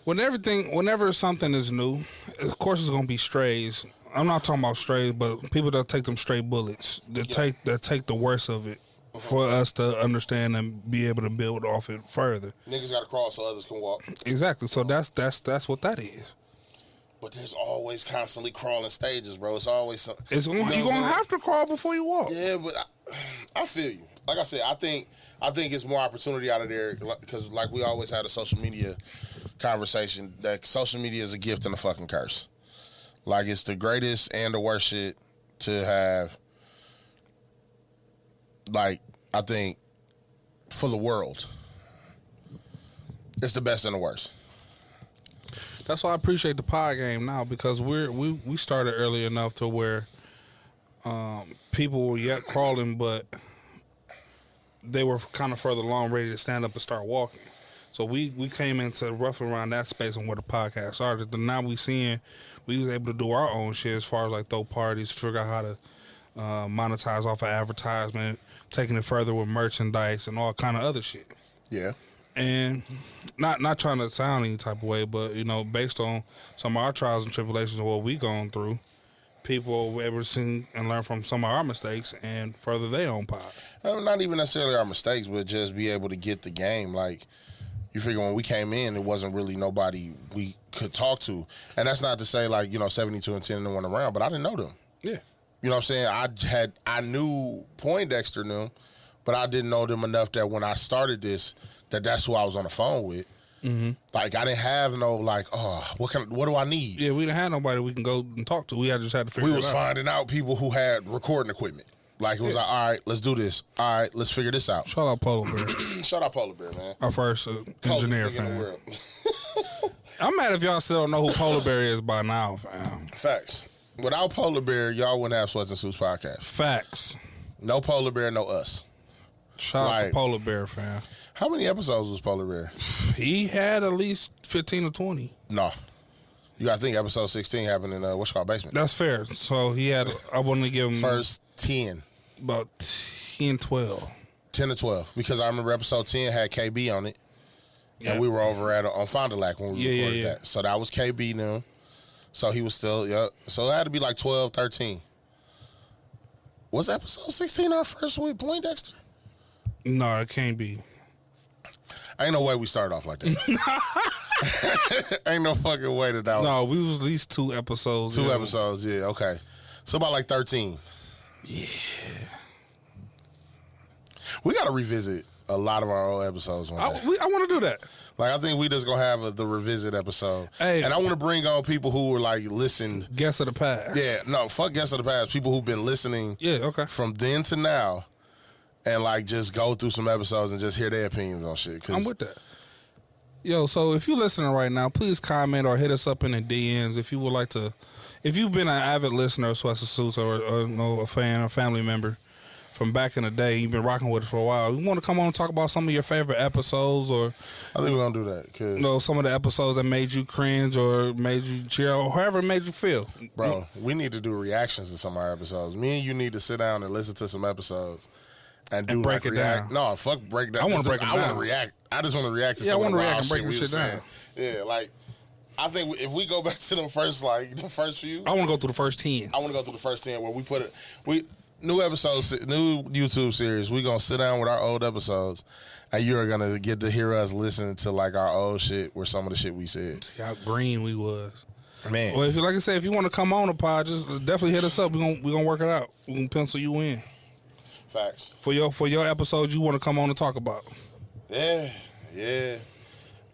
whenever something is new, of course it's gonna be strays. I'm not talking about strays, but people that take them straight bullets, that take the worst of it for us to understand and be able to build off it further. Niggas got to crawl so others can walk. Exactly. So that's what that is. But there's always constantly crawling stages, bro. It's always something. You're gonna have to crawl before you walk. Yeah, but I feel you. Like I said, I think it's more opportunity out of there because, like we always had a social media conversation, that social media is a gift and a fucking curse. Like, it's the greatest and the worst shit to have. Like, I think for the world, it's the best and the worst. That's why I appreciate the pod game now, because we started early enough to where people were yet crawling, but they were kind of further along, ready to stand up and start walking. So we came into roughly around that space on where the podcast started. Then now we was able to do our own shit as far as like throw parties, figure out how to monetize off of advertisement, taking it further with merchandise and all kind of other shit. Yeah. And not trying to sound any type of way, but you know, based on some of our trials and tribulations of what we gone through, people were able to see and learn from some of our mistakes and further their own pod. Not even necessarily our mistakes, but just be able to get the game. Like, you figure when we came in, it wasn't really nobody we could talk to. And that's not to say, like, you know, 72 and 10 and one around, but I didn't know them. Yeah. You know what I'm saying? I knew Poindexter knew them, but I didn't know them enough that when I started this, that's who I was on the phone with. Mm-hmm. Like, I didn't have no, like, oh, what do I need? Yeah, we didn't have nobody we can go and talk to. We just had to figure it out. We was finding out people who had recording equipment. Like, it was like, all right, let's do this. All right, let's figure this out. Shout out Polar Bear. Shout out Polar Bear, man. Our first engineer fan. In the world. I'm mad if y'all still don't know who Polar Bear is by now, fam. Facts. Without Polar Bear, y'all wouldn't have Sweats and Suits podcast. Facts. No Polar Bear, no us. Shout out to Polar Bear, fam. How many episodes was Polar Bear? He had at least 15 or 20. No. You gotta think episode 16 happened in what's called basement. That's fair. So he had, I wanted to give him first 10. About 10, 12. 10 to 12. Because I remember episode 10 had KB on it. Yeah. And we were over on Fond du Lac when we recorded that. So that was KB now. So he was still, So it had to be like 12, 13. Was episode 16 our first with Poindexter? No, it can't be. Ain't no way we started off like that. Ain't no fucking way that was. No, we was at least 2 episodes. 2 episodes, yeah, okay. So about like 13. Yeah. We got to revisit a lot of our old episodes one day. I want to do that. Like, I think we just going to have the revisit episode. Hey, and I want to bring on people who were like, listen. Guests of the past. Yeah, no, fuck guests of the past. People who've been listening from then to now. And, like, just go through some episodes and just hear their opinions on shit. I'm with that. Yo, so if you're listening right now, please comment or hit us up in the DMs if you would like to. If you've been an avid listener of Sweats and Suits or a fan or family member from back in the day, you've been rocking with us for a while, you want to come on and talk about some of your favorite episodes or... I think we're going to do that. Cause some of the episodes that made you cringe or made you cheer or however it made you feel. Bro, we need to do reactions to some of our episodes. Me and you need to sit down and listen to some episodes. And break it down. No, fuck break down. I want to break it down. I want to react. I just want to react to some of the wild shit we were saying. Yeah, like, I think if we go back to the first few. I want to go through the first 10. I want to go through the first 10 where we put it. New episodes, new YouTube series. We're going to sit down with our old episodes. And you're going to get to hear us listen to, like, our old shit where some of the shit we said. See how green we was. Man. Well, like I said, if you want to come on the pod, just definitely hit us up. We're gonna work it out. We're going to pencil you in. Facts. For your episode you want to come on and talk about. Yeah.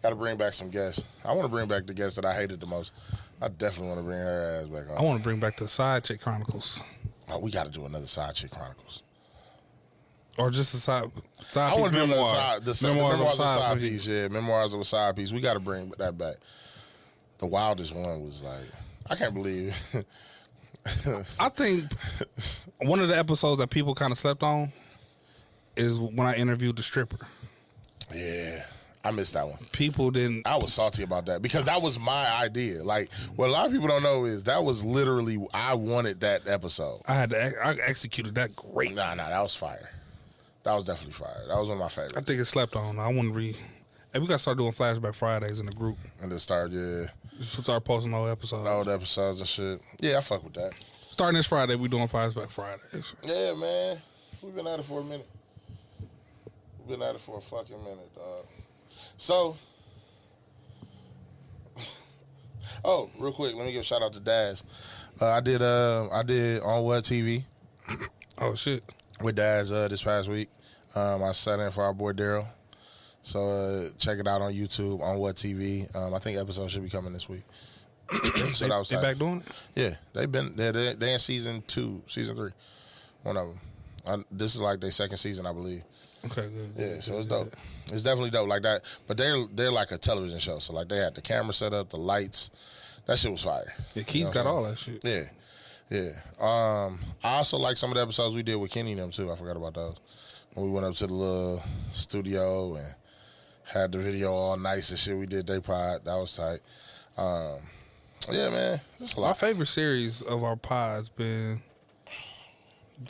Got to bring back some guests. I want to bring back the guest that I hated the most. I definitely want to bring her ass back on. I want to bring back the Side Chick Chronicles. Oh, we got to do another Side Chick Chronicles. Or just a side I want to do memoir. Memoirs of a Side Piece. Yeah, Memoirs of a Side Piece. We got to bring that back. The wildest one was like, I can't believe. I think one of the episodes that people kind of slept on is when I interviewed the stripper. Yeah, I missed that one. People didn't. I was salty about that because that was my idea. Like, what a lot of people don't know is that was literally, I wanted that episode. I executed that great. Nah, that was fire. That was definitely fire. That was one of my favorites. I think it slept on. I want to Hey, we got to start doing Flashback Fridays in the group. And then start posting old episodes. Old episodes and shit. Yeah, I fuck with that. Starting this Friday, we doing Flashback Fridays. Yeah, man. We've been at it for a minute. We've been at it for a fucking minute, dog. So, real quick, let me give a shout out to Daz. I did On What TV. Oh, shit. With Daz this past week. I sat in for our boy Daryl. So check it out on YouTube, On What TV. I think episode should be coming this week. So they back doing it? Yeah, they're in season 2, season 3. One of them. This is like their second season, I believe. Okay, good. Yeah, so it's dope. It's definitely dope like that. But they're like a television show. So like they had the camera set up, the lights. That shit was fire. Yeah, Keith's got all that shit. Yeah. I also like some of the episodes we did with Kenny and them too. I forgot about those. When we went up to the little studio and had the video all nice and shit. We did their pod. That was tight. Yeah, man. That's a lot. My favorite series of our pods been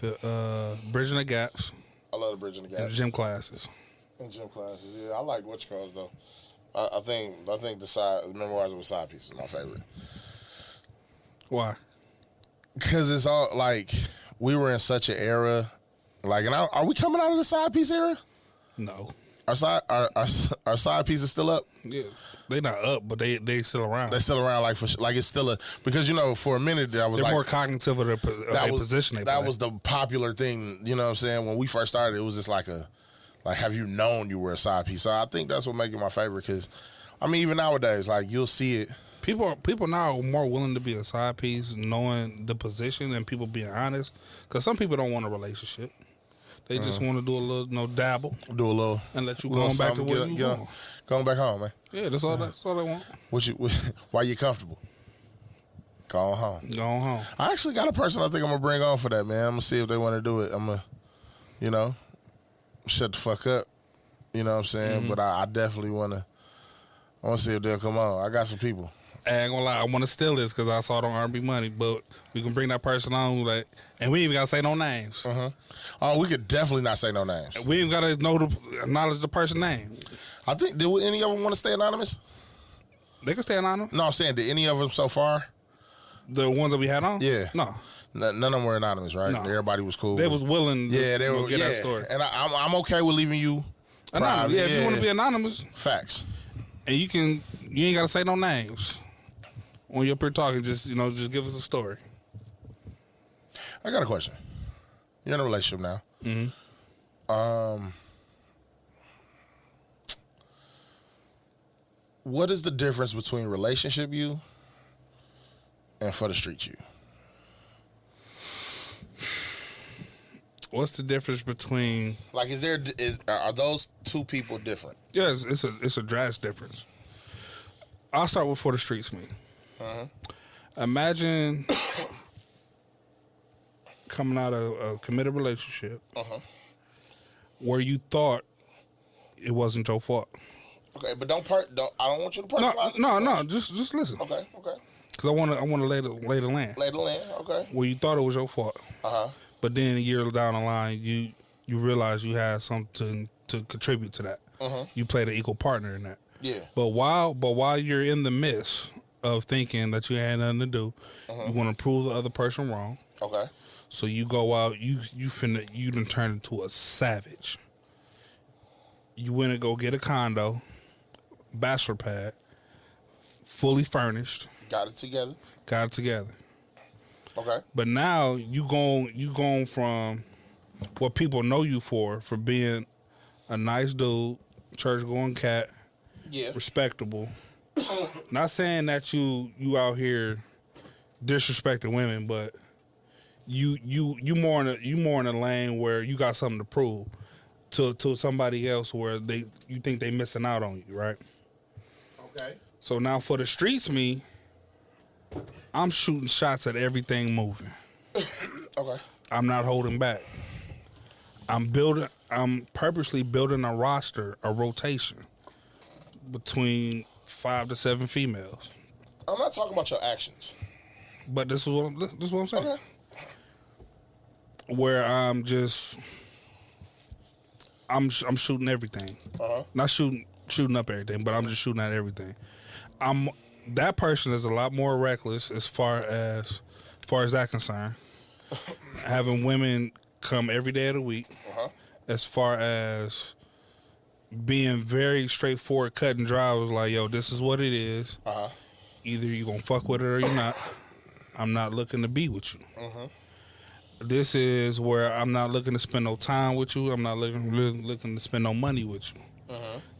the Bridging the Gaps. I love the Bridging the Gaps. And the gym classes. In gym classes, yeah. I like what you calls though. I think the side memorizer with side piece is my favorite. Why? Because it's all like we were in such an era. Like, and are we coming out of the side piece era? No. Our side piece is still up. Yeah, they not up, but they still around. They're still around, like it's still a because for a minute I was They're like more cognitive of their position. They that play. was the popular thing. You know what I'm saying? When we first started, it was just like have you known you were a side piece? So I think that's what makes it my favorite. Because I mean, even nowadays, like you'll see it. People now are more willing to be a side piece, knowing the position, and people being honest. Because some people don't want a relationship. They just want to do a little, dabble. Do a little. And let you go back to where you going. Going back home, man. Yeah, that's all they want. Why you comfortable? Go home. Go home. I actually got a person I think I'm going to bring on for that, man. I'm going to see if they want to do it. I'm going to, shut the fuck up. You know what I'm saying? Mm-hmm. But I definitely want to see if they'll come on. I got some people. I ain't gonna lie, I want to steal this because I saw it on R&B Money, but we can bring that person on, and we ain't even gotta say no names. Mm-hmm. Oh, we could definitely not say no names. We ain't gotta acknowledge the person's name. I think, did any of them want to stay anonymous? They can stay anonymous. No, I'm saying, did any of them so far? The ones that we had on? Yeah. No. None of them were anonymous, right? No. Everybody was cool. They was willing to get that story. And I'm okay with leaving you anonymous. Yeah, if you want to be anonymous. Facts. And you ain't gotta say no names. When you're up here talking, just give us a story. I got a question. You're in a relationship now. Mm-hmm. What is the difference between relationship you and for the streets you? What's the difference between? Like, are those two people different? Yes, it's a drastic difference. I'll start with for the streets me. Imagine coming out of a committed relationship where you thought it wasn't your fault. Okay, but I don't want you to personalize. No, just listen. Okay. Because I want to lay the land. Lay the land. Okay. Where you thought it was your fault. But then a year down the line, you realize you had something to contribute to that. You played an equal partner in that. Yeah. But while you're in the midst of thinking that you had nothing to do, you want to prove the other person wrong. Okay. So you go out, you done turn into a savage. You went to go get a condo, bachelor pad, fully furnished. Got it together. Okay. But now you going from what people know you for being a nice dude, church going cat, respectable. Not saying that you out here disrespecting women, but you more in a lane where you got something to prove to somebody else where you think they missing out on you, right? Okay. So now for the streets, I'm shooting shots at everything moving. Okay. I'm not holding back. I'm purposely building a roster, a rotation between 5 to 7 females. I'm not talking about your actions. But this is what I'm saying. Okay. Where I'm shooting everything. Not shooting up everything, but I'm just shooting at everything. That person is a lot more reckless as far as that concerned. Having women come every day of the week. As far as being very straightforward, cut and dry, was like, yo, this is what it is. Either you gonna fuck with it or you're not. I'm not looking to be with you. This is where I'm not looking to spend no time with you. I'm not looking to spend no money with you.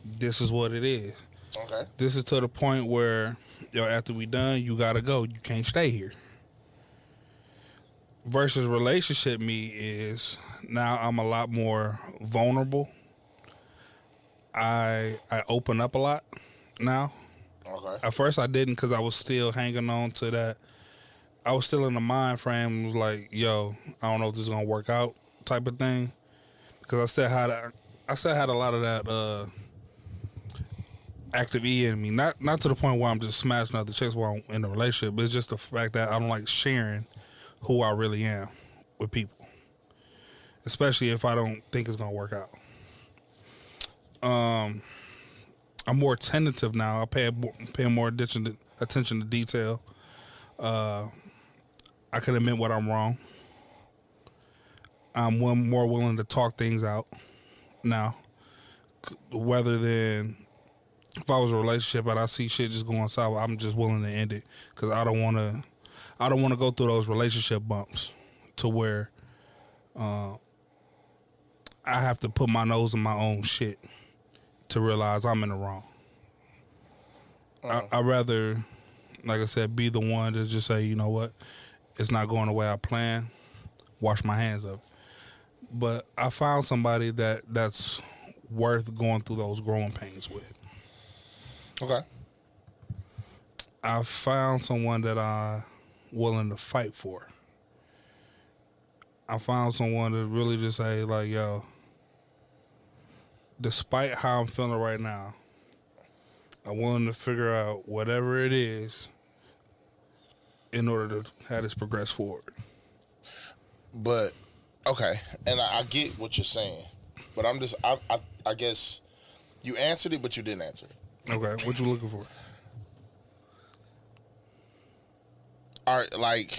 This is what it is. Okay. This is to the point where, after we done, you gotta go. You can't stay here. Versus relationship me is now I'm a lot more vulnerable. I open up a lot now. Okay. At first I didn't because I was still hanging on to that. I was still in the mind frame. It was like, yo, I don't know if this is gonna work out type of thing. Because I still had a lot of that active E in me. Not to the point where I'm just smashing other chicks while I'm in a relationship, but it's just the fact that I don't like sharing who I really am with people. Especially if I don't think it's gonna work out. I'm more tentative now. I pay more attention to detail. I can admit when I'm wrong. I'm more willing to talk things out now, rather than if I was in a relationship and I see shit just going south, I'm just willing to end it because I don't want to go through those relationship bumps to where I have to put my nose in my own shit to realize I'm in the wrong. I'd rather, like I said, be the one to just say, you know what, it's not going the way I planned. Wash my hands of it. But I found somebody that's worth going through those growing pains with. Okay. I found someone that I'm willing to fight for. I found someone to really just say, like, yo, despite how I'm feeling right now, I'm willing to figure out whatever it is in order to have this progress forward. But, okay, and I get what you're saying, but I guess you answered it, but you didn't answer it. Okay, what you looking for? All right, like,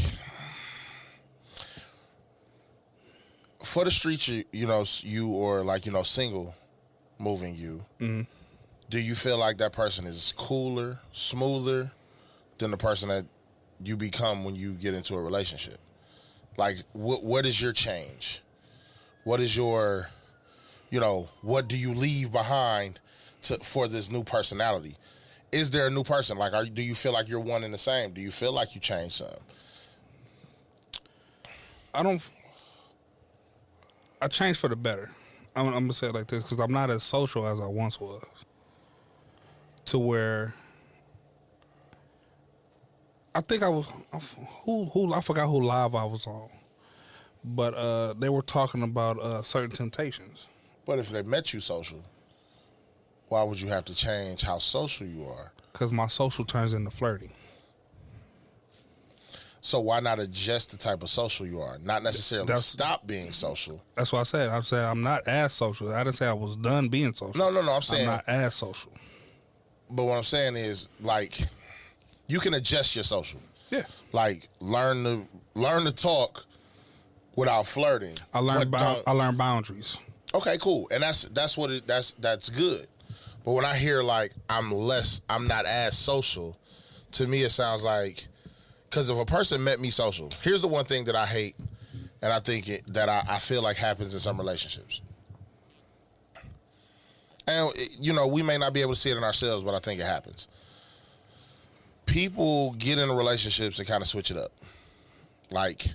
for the streets, you or, like, single moving you, do you feel like that person is cooler, smoother than the person that you become when you get into a relationship? Like, what is your change? What is your, what do you leave behind for this new personality? Is there a new person? Like, do you feel like you're one and the same? Do you feel like you changed something? I changed for the better. I'm going to say it like this because I'm not as social as I once was. To where I think I forgot who live I was on. But they were talking about certain temptations. But if they met you social, why would you have to change how social you are? Because my social turns into flirting. So why not adjust the type of social you are? Not necessarily stop being social. That's what I said. I'm saying I'm not as social. I didn't say I was done being social. No. I'm saying I'm not as social. But what I'm saying is, like, you can adjust your social. Yeah. Like, learn to talk without flirting. I learned boundaries. Okay, cool. And that's good. But when I hear, like, I'm not as social, to me it sounds like, because if a person met me social, here's the one thing that I hate, and I think that I feel like happens in some relationships. And, we may not be able to see it in ourselves, but I think it happens. People get into relationships and kind of switch it up. Like,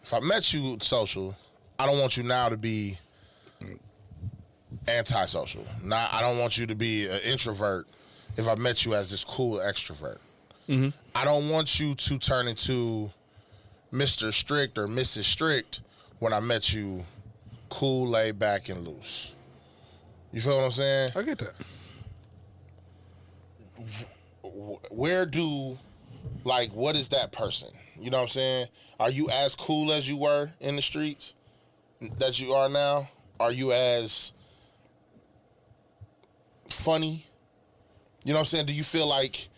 if I met you social, I don't want you now to be antisocial. I don't want you to be an introvert if I met you as this cool extrovert. Mm-hmm. I don't want you to turn into Mr. Strict or Mrs. Strict when I met you cool, laid back, and loose. You feel what I'm saying? I get that. What is that person? You know what I'm saying? Are you as cool as you were in the streets that you are now? Are you as funny? You know what I'm saying? Do you feel like,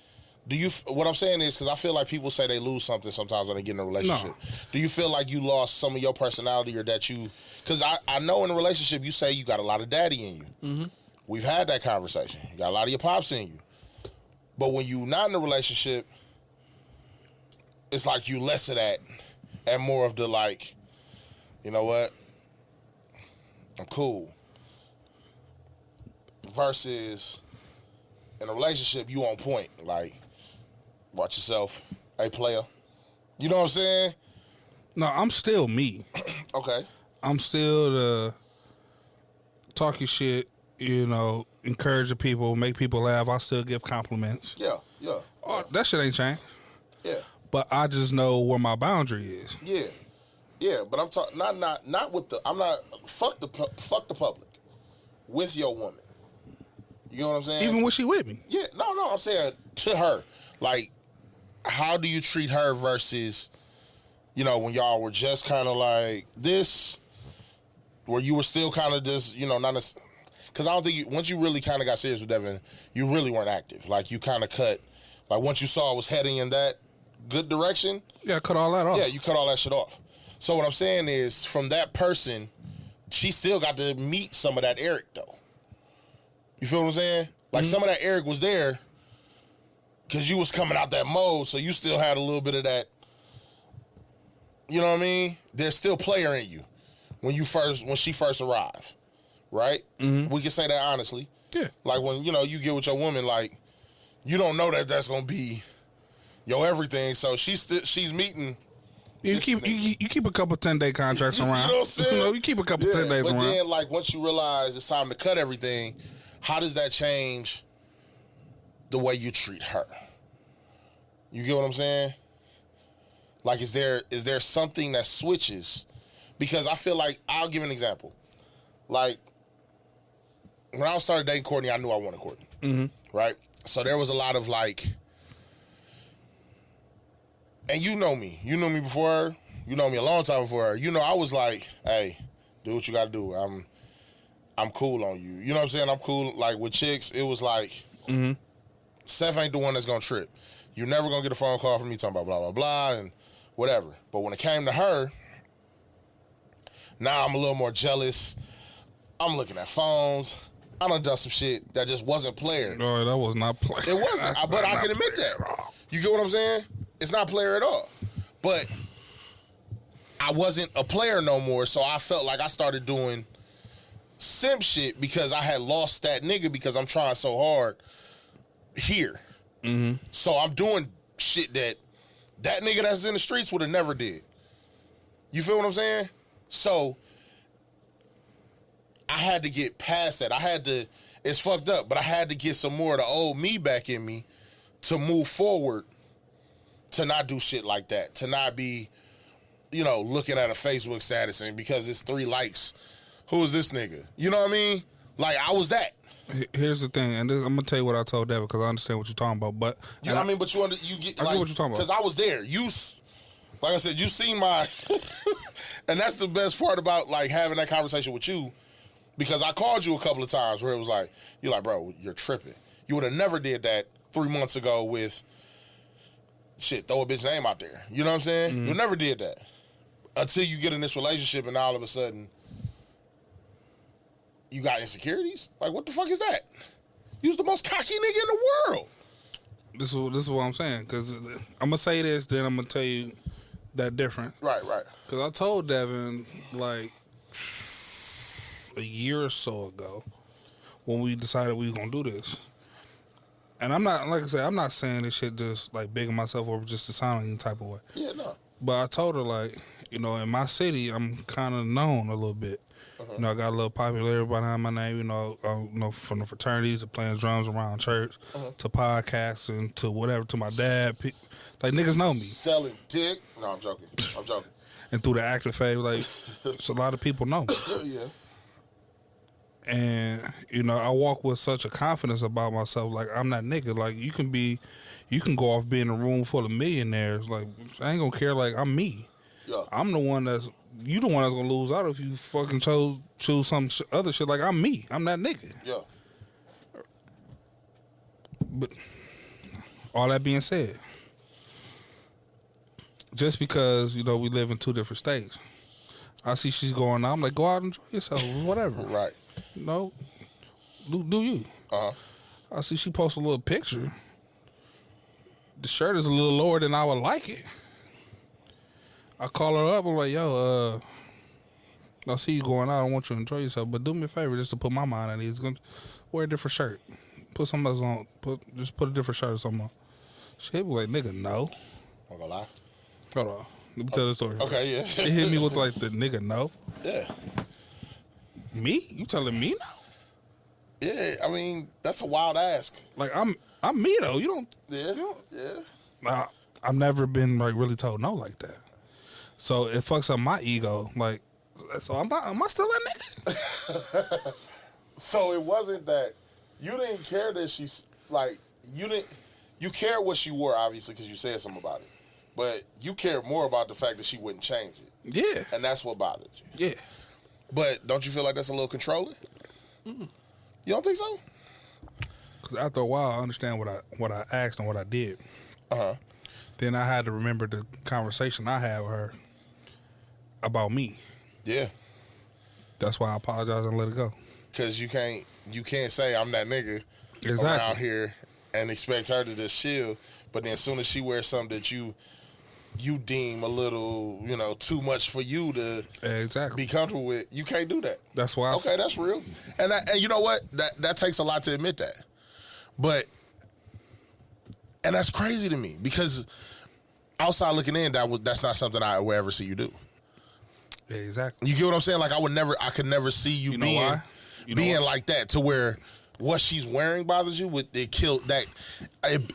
what I'm saying is, because I feel like people say they lose something sometimes when they get in a relationship. No. Do you feel like you lost some of your personality, or that you, because I know in a relationship you say you got a lot of daddy in you. Mm-hmm. We've had that conversation. You got a lot of your pops in you. But when you're not in a relationship, it's like you less of that and more of the, like, you know what, I'm cool. Versus in a relationship, you on point. Like, watch yourself. Hey, player. You know what I'm saying? No, I'm still me. Okay. I'm still the talking shit, encouraging people, make people laugh. I still give compliments. Yeah. Oh, that shit ain't changed. Yeah. But I just know where my boundary is. Yeah, but I'm talking not with the, I'm not, fuck the public. With your woman. You know what I'm saying? Even when she with me. Yeah, no, I'm saying to her. Like, how do you treat her versus, when y'all were just kind of like this, where you were still kind of just, not as, because I don't think once you really kind of got serious with Devin, you really weren't active. Like you kind of cut. Like once you saw it was heading in that good direction. Yeah, cut all that off. Yeah, you cut all that shit off. So what I'm saying is, from that person, she still got to meet some of that Eric though. You feel what I'm saying? Like some of that Eric was there because you was coming out that mode, so you still had a little bit of that. You know what I mean? There's still player in you when she first arrived, right? We can say that honestly. Yeah. Like when you get with your woman, like you don't know that that's gonna be your everything. So she's meeting. You keep a couple 10-day contracts around. You know what I'm saying? You keep a couple 10 days but around. But then, like once you realize it's time to cut everything, how does that change the way you treat her? You get what I'm saying? Like, is there something that switches? Because I feel like, I'll give an example. Like, when I started dating Courtney, I knew I wanted Courtney. Right? So there was a lot of like, and you know me. You knew me before her. You know me a long time before her. I was like, hey, do what you got to do. I'm cool on you. You know what I'm saying? I'm cool. Like, with chicks, it was like, Steph ain't the one that's going to trip. You're never going to get a phone call from me talking about blah, blah, blah, and whatever. But when it came to her, now I'm a little more jealous. I'm looking at phones. I done some shit that just wasn't player. No, that was not player. It wasn't, but I can admit that. You get what I'm saying? It's not player at all. But I wasn't a player no more, so I felt like I started doing simp shit because I had lost that nigga because I'm trying so hard here. So I'm doing shit that nigga that's in the streets would have never did. You feel what I'm saying? So I had to get past that. It's fucked up, but I had to get some more of the old me back in me to move forward, to not do shit like that, to not be, looking at a Facebook status and because it's 3 likes, who is this nigga? You know what I mean? Like, I was that. Here's the thing, and I'm gonna tell you what I told Devin because I understand what you're talking about. But you get. I get what you're talking about because I was there. Like I said, you seen my, and that's the best part about like having that conversation with you, because I called you a couple of times where it was like, you're like, bro, you're tripping. You would have never did that 3 months ago with shit. Throw a bitch name out there. You know what I'm saying? You never did that until you get in this relationship, and all of a sudden, you got insecurities? Like, what the fuck is that? You's the most cocky nigga in the world. This is what I'm saying, because I'm going to say this, then I'm going to tell you that different. Right. Because I told Devin, like, a year or so ago, when we decided we were going to do this. And I'm not, like I said, I'm not saying this shit just, like, bigging myself over just to sound any type of way. Yeah, no. But I told her, like, in my city, I'm kind of known a little bit. I got a little popularity behind my name, from the fraternities to playing drums around church to podcasting to whatever, to my dad. Like, niggas know me. Selling dick. No, I'm joking. And through the active phase, like, so a lot of people know me. Yeah. And, I walk with such a confidence about myself. Like, I'm that nigga. Like, you can go off being in a room full of millionaires. Like, I ain't gonna care. Like, I'm me. Yeah. I'm the one you the one that's gonna lose out if you fucking choose some other shit. Like, I'm me. I'm that nigga. Yeah. But all that being said, just because, we live in 2 different states, I see she's going out, I'm like, go out and enjoy yourself, whatever. Right. Do you. I see she posts a little picture. The shirt is a little lower than I would like it. I call her up. I'm like, yo, I see you going out. I want you to enjoy yourself, but do me a favor just to put my mind at ease. Wear a different shirt. Put something else on. Just put a different shirt or something on. She'd be like, nigga, no. I'm gonna lie. Hold on. Let me tell the story. Okay, yeah. It hit me with like the nigga, no. Yeah. Me? You telling me no? Yeah, I mean, that's a wild ask. Like, I'm me though. You don't. Yeah. I've never been like really told no like that. So it fucks up my ego. Like, so am I still that nigga? So it wasn't that you didn't care that she's like you cared what she wore, obviously, because you said something about it, but you cared more about the fact that she wouldn't change it. Yeah. And that's what bothered you. Yeah. But don't you feel like that's a little controlling? You don't think so? Because after a while, I understand what I asked and what I did. Then I had to remember the conversation I had with her about me. Yeah. That's why I apologize and let it go. Because you can't say I'm that nigga around here and expect her to just chill. But then as soon as she wears something that you deem a little, too much for you to be comfortable with, you can't do that. That's why. Okay, that's real. And you know what? That takes a lot to admit that. But, and that's crazy to me because outside looking in, that's not something I would ever see you do. Yeah, exactly. You get what I'm saying? Like I could never see you being like that to where what she's wearing bothers you. It killed that.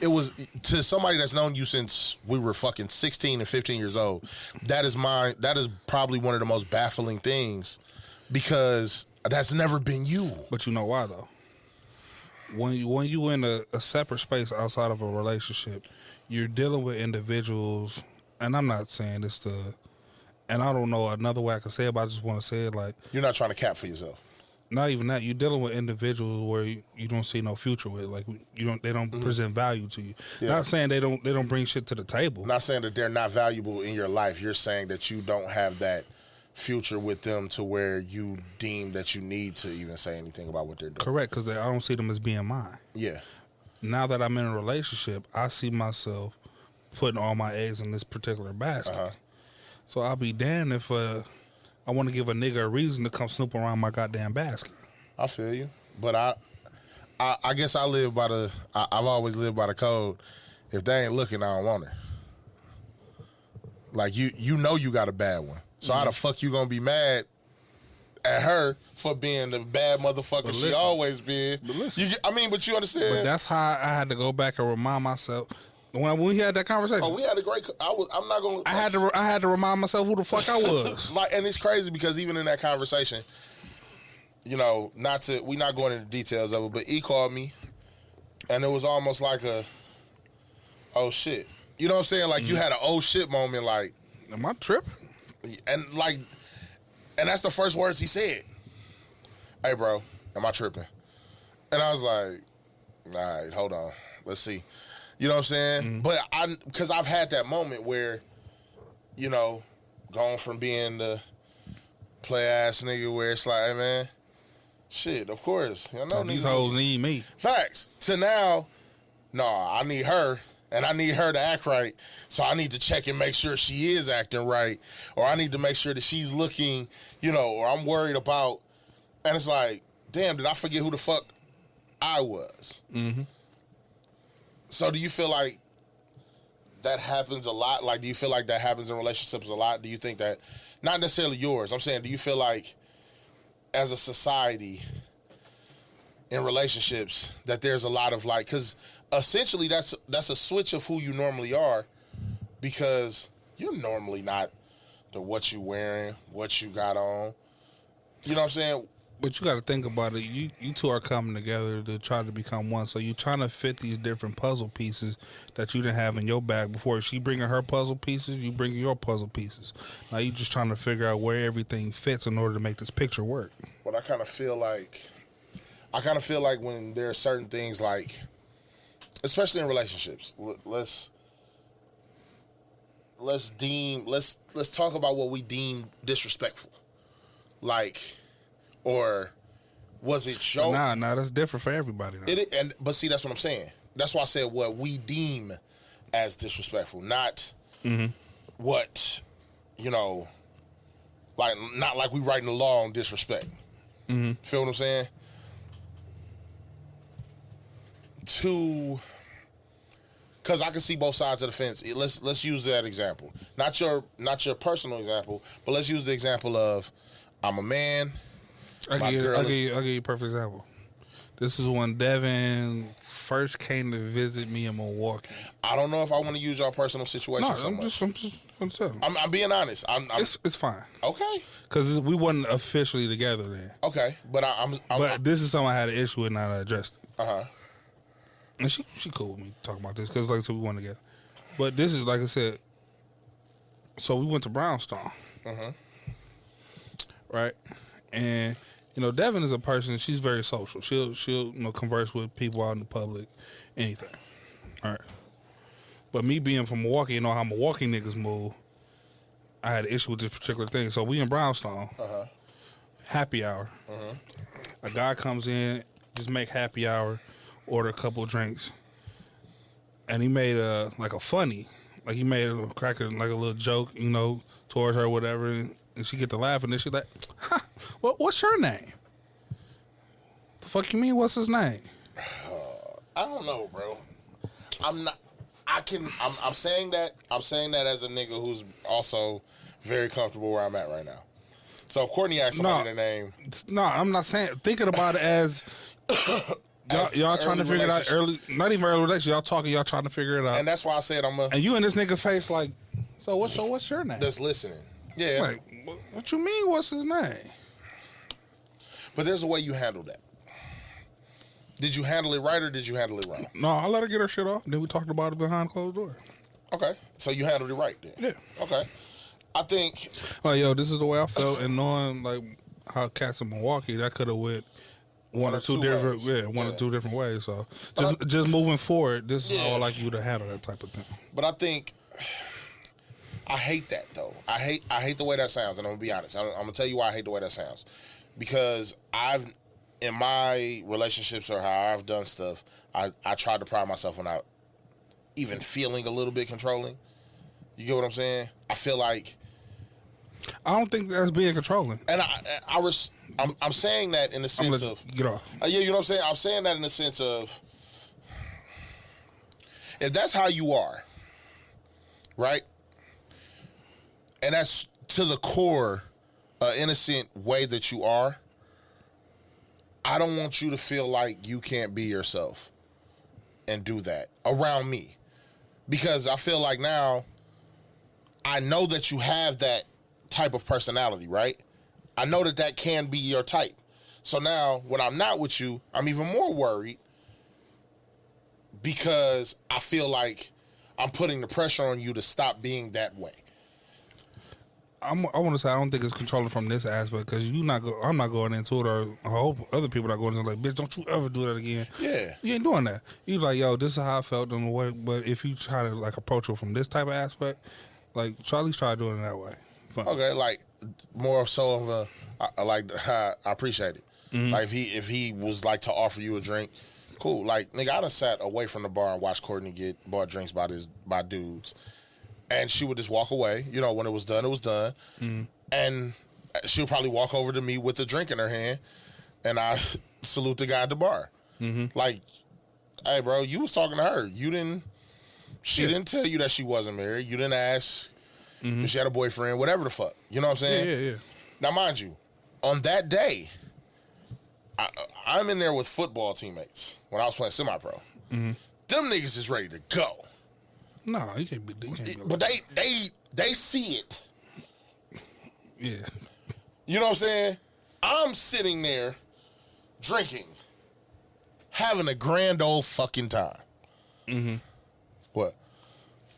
It was to somebody that's known you since we were fucking 16 and 15 years old. That is probably one of the most baffling things because that's never been you. But you know why though? When you in a separate space outside of a relationship, you're dealing with individuals, and I'm not saying this and I don't know another way I can say it, but I just want to say it like... You're not trying to cap for yourself. Not even that. You're dealing with individuals where you don't see no future with. Like, they don't present value to you. Yeah. Not saying they don't bring shit to the table. Not saying that they're not valuable in your life. You're saying that you don't have that future with them to where you deem that you need to even say anything about what they're doing. Correct, because I don't see them as being mine. Yeah. Now that I'm in a relationship, I see myself putting all my eggs in this particular basket. So I'll be damned if I want to give a nigga a reason to come snoop around my goddamn basket. I feel you, but I guess I live by I've always lived by the code. If they ain't looking, I don't want her. Like you know you got a bad one. So how the fuck you gonna be mad at her for being the bad motherfucker she always been? But listen, but you understand. But that's how I had to go back and remind myself when we had that conversation. Oh, we had a great. I'm not gonna. I had to remind myself who the fuck I was. And it's crazy because even in that conversation, we're not going into details of it, but he called me, and it was almost like oh shit, you know what I'm saying? Like you had an oh shit moment, like, am I tripping? And that's the first words he said. Hey, bro, am I tripping? And I was like, all right, hold on. Let's see. You know what I'm saying? But because I've had that moment where, going from being the play ass nigga where it's like, hey, man, shit, of course. These hoes need me. Facts. To now, no, I need her. And I need her to act right, so I need to check and make sure she is acting right, or I need to make sure that she's looking, or I'm worried about. And it's like, damn, did I forget who the fuck I was? Mm-hmm. So do you feel like that happens a lot? Like, do you feel like that happens in relationships a lot? Do you think that, not necessarily yours, I'm saying, do you feel like as a society in relationships that there's a lot of because essentially that's a switch of who you normally are, because you're normally not what you wearing, what you got on. You know what I'm saying? But you got to think about it. You two are coming together to try to become one. So you're trying to fit these different puzzle pieces that you didn't have in your bag before. She bringing her puzzle pieces, you bringing your puzzle pieces. Now you just trying to figure out where everything fits in order to make this picture work. But I kind of feel like when there are certain things like, especially in relationships, let's talk about what we deem disrespectful. Or was it show? Nah, that's different for everybody. But see, that's what I'm saying. That's why I said what we deem as disrespectful, not what, not like we writing the law on disrespect. Feel what I'm saying? Because I can see both sides of the fence. Let's use that example. Not your personal example, but let's use the example of I'm a man. I'll give you a perfect example. This is when Devin first came to visit me in Milwaukee. I don't know if I want to use your personal situation. No, I'm just telling. I'm being honest. It's fine. Okay. Because we wasn't officially together then. Okay, but But this is something I had an issue with and I addressed it. And she cool with me talking about this because, like I said, we went together. But this is, like I said, so we went to Brownstone. Right? And You know, Devin is a person. She's very social. She'll converse with people out in the public, anything. All right. But me being from Milwaukee, you know how Milwaukee niggas move. I had an issue with this particular thing. So we in Brownstone, happy hour. A guy comes in, just make happy hour, order a couple of drinks, and he made a funny, like he made a cracker like a little joke, you know, towards her or whatever, and she get to laughing, and she like, what's your name? The fuck you mean? What's his name? I don't know, bro. I'm saying that as a nigga who's also very comfortable where I'm at right now. So if Courtney asked somebody their name, no, I'm not saying. Thinking about it as y'all trying to figure it out early. Not even early relationship. Y'all talking. Y'all trying to figure it out. And that's why I said And you in this nigga face like, so what's your name? Just listening. Yeah. Like, what you mean? What's his name? But there's a way you handle that. Did you handle it right or did you handle it wrong? No, I let her get her shit off. Then we talked about it behind closed doors. Okay. So you handled it right then? Yeah. Okay. I think... Like, yo, this is the way I felt. And knowing, like, how cats in Milwaukee, that could have went one or two different ways. Yeah, one or two different ways. So just moving forward, this is how I like you to handle that type of thing. But I think... I hate that, though. I hate the way that sounds, and I'm going to be honest. I'm going to tell you why I hate the way that sounds. Because in my relationships or how I've done stuff, I tried to pride myself on not even feeling a little bit controlling. You get what I'm saying? I feel like... I don't think that's being controlling. And I'm saying that in the sense of... Get off. Yeah, you know what I'm saying? I'm saying that in the sense of... If that's how you are, right? And that's to the core innocent way that you are, I don't want you to feel like you can't be yourself and do that around me. Because I feel like now, I know that you have that type of personality, right? I know that can be your type. So now, when I'm not with you, I'm even more worried because I feel like I'm putting the pressure on you to stop being that way. I want to say I don't think it's controlling from this aspect because I'm not going into it, or I hope other people not going into it. Like, bitch, don't you ever do that again. Yeah, you ain't doing that. You like, yo, this is how I felt in the way. But if you try to like approach it from this type of aspect, like, at least try doing it that way. Fun. Okay, like more so of I appreciate it. Mm-hmm. Like if he was like to offer you a drink, cool. Like, nigga, I done sat away from the bar and watched Courtney get bought drinks by dudes. And she would just walk away. You know, when it was done, it was done. Mm-hmm. And she would probably walk over to me with a drink in her hand, and I salute the guy at the bar. Mm-hmm. Like, hey, bro, you was talking to her. She didn't tell you that she wasn't married. You didn't ask if she had a boyfriend, whatever the fuck. You know what I'm saying? Yeah. Now, mind you, on that day, I'm in there with football teammates when I was playing semi-pro. Mm-hmm. Them niggas is ready to go. No, you can't be. But they see it. Yeah. You know what I'm saying? I'm sitting there drinking, having a grand old fucking time. Mm-hmm. What?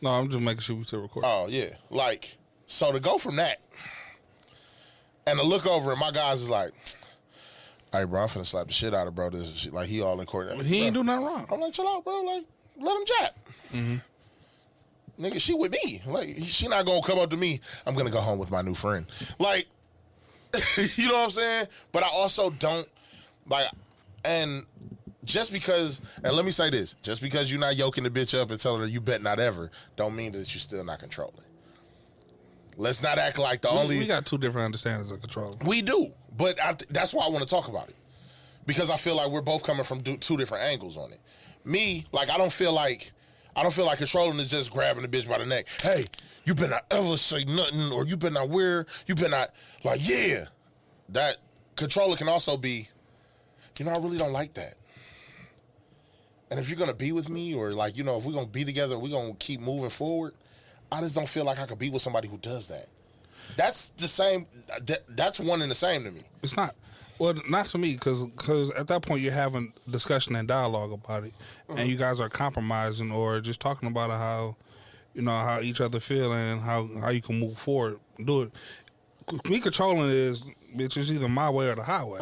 No, I'm just making sure we still record. Oh, yeah. Like, so to go from that and to look over and my guys is like, hey, bro, I'm finna slap the shit out of bro. This is shit. Like, he all in court. He ain't do nothing wrong. I'm like, chill out, bro. Like, let him jab. Mm-hmm. Nigga, she with me. Like, she not gonna come up to me. I'm gonna go home with my new friend. Like, you know what I'm saying? But I also don't, like, and just because, and let me say this, just because you're not yoking the bitch up and telling her you bet not ever, don't mean that you're still not controlling. Let's not act like we got two different understandings of control. We do, but that's why I want to talk about it. Because I feel like we're both coming from two different angles on it. Me, like, I don't feel like controlling is just grabbing the bitch by the neck. Hey, you better not ever say nothing, or you better not wear, you better not, like, yeah. That controlling can also be, you know, I really don't like that. And if you're going to be with me, or, like, you know, if we're going to be together, we're going to keep moving forward, I just don't feel like I could be with somebody who does that. That's the same, that's one and the same to me. It's not. Well, not for me, because at that point you're having discussion and dialogue about it, and you guys are compromising or just talking about how, you know, how each other feel and how you can move forward, do it. me controlling is, bitch, it's either my way or the highway.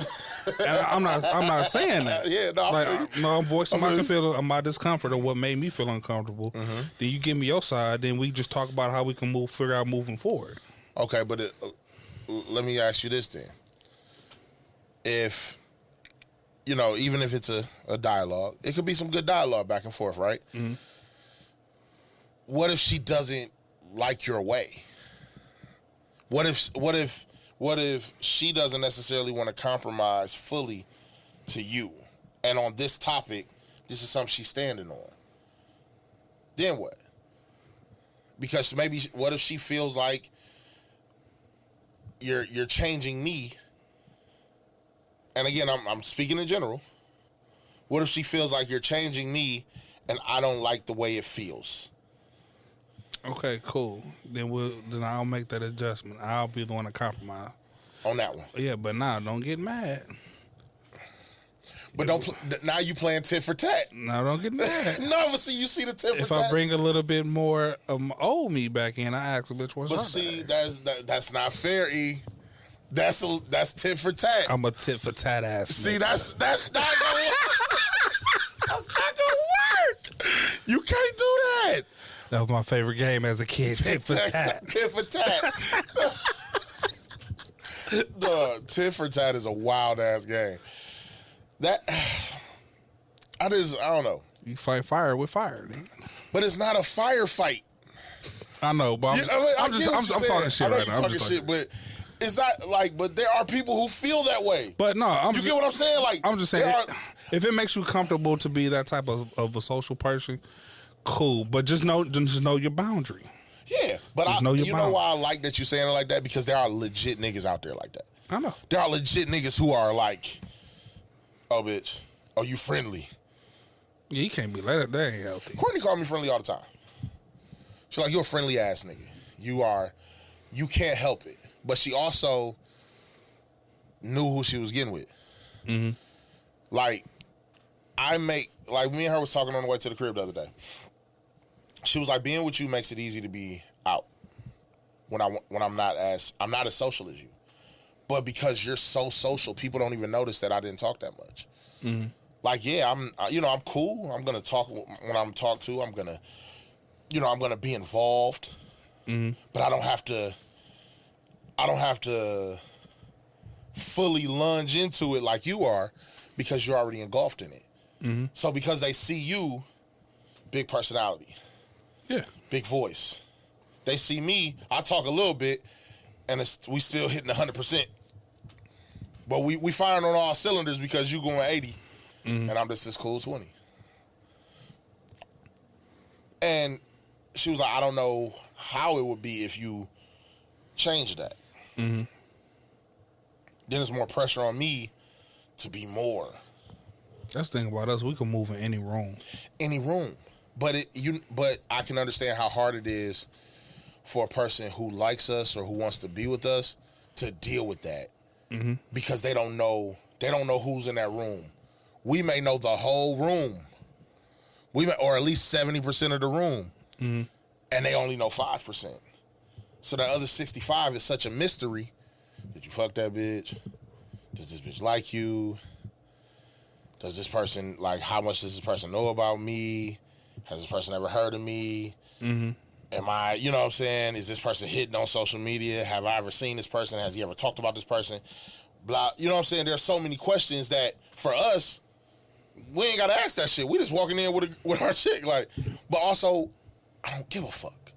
And I'm not saying that. Yeah, no, I'm voicing my feeling, my discomfort, or what made me feel uncomfortable. Mm-hmm. Then you give me your side. Then we just talk about how we can figure out moving forward. Okay, but let me ask you this then: if even if it's a dialogue, it could be some good dialogue back and forth, right? Mm-hmm. What if she doesn't like your way? What if she doesn't necessarily want to compromise fully to you? And on this topic, this is something she's standing on. Then what? Because maybe, what if she feels like you're changing me? And again, I'm speaking in general. What if she feels like you're changing me and I don't like the way it feels? Okay, cool. Then I'll make that adjustment. I'll be the one to compromise On that one. Yeah, but don't get mad. But now you playing tit for tat. Now don't get mad. No, but see, you see the tit for tat. If I bring a little bit more old me back in, I ask a bitch what's But up. see, that's not fair, E. That's tit for tat. I'm a tit for tat ass. See, nigga. that's not gonna work. That's not gonna work. You can't do that. That was my favorite game as a kid. Tit for tat. Tit for tat. Duh, tit for tat is a wild ass game. I don't know. You fight fire with fire, nigga. But it's not a firefight. I know, but I'm talking shit I know right you're now. talking shit, but it's not like. But there are people who feel that way. But no, you get what I'm saying? Like, I'm just saying, if it makes you comfortable to be that type of a social person, cool. But just know your boundary. Yeah, but you know why I like that you saying it like that? Because there are legit niggas out there like that. I know. There are legit niggas who are like, oh, bitch, oh, you friendly. Yeah, you can't be like that. That ain't healthy. Courtney called me friendly all the time. She's like, you're a friendly ass nigga. You can't help it. But she also knew who she was getting with. Mm-hmm. Like, me and her was talking on the way to the crib the other day. She was like, being with you makes it easy to be out when I'm not as social as you. But because you're so social, people don't even notice that I didn't talk that much. Mm-hmm. Like, yeah, I'm cool. I'm gonna talk when I'm talked to. I'm gonna be involved. Mm-hmm. But I don't have to fully lunge into it like you are, because you're already engulfed in it. Mm-hmm. So because they see you, big personality. Yeah. Big voice. They see me, I talk a little bit, and we still hitting 100%. But we firing on all cylinders because you going 80, and I'm just this cool 20. And she was like, I don't know how it would be if you changed that. Mm-hmm. Then there's more pressure on me to be more. That's the thing about us. We can move in any room. Any room. But I can understand how hard it is for a person who likes us or who wants to be with us to deal with that. Mm-hmm. Because they don't know who's in that room. We may know the whole room. Or at least 70% of the room. Mm-hmm. And they only know 5%. So that other 65 is such a mystery. Did you fuck that bitch? Does this bitch like you? Does this person, like, how much does this person know about me? Has this person ever heard of me? Mm-hmm. Am I, you know what I'm saying? Is this person hidden on social media? Have I ever seen this person? Has he ever talked about this person? Blah, you know what I'm saying? There's so many questions that, for us, we ain't got to ask that shit. We just walking in with our chick, like, but also, I don't give a fuck.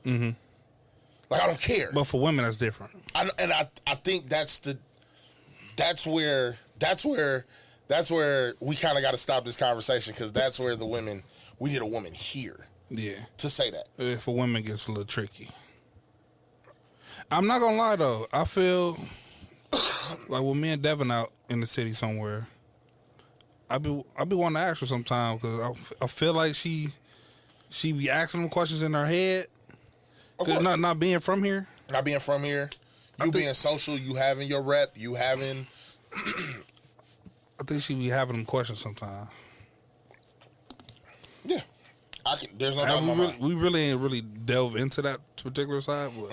Mm-hmm. Like, I don't care. But for women, that's different. I think that's where we kind of got to stop this conversation, because that's where we need a woman here. Yeah. To say that. For women, it gets a little tricky. I'm not gonna lie though. I feel like with me and Devin out in the city somewhere, I be wanting to ask her sometimes, because I feel like she be asking them questions in her head. Not being from here. Not being from here. Being social, you having your rep, you having. I think she be having them questions sometimes. Yeah. There's no doubt in my mind. We really ain't really delve into that particular side, but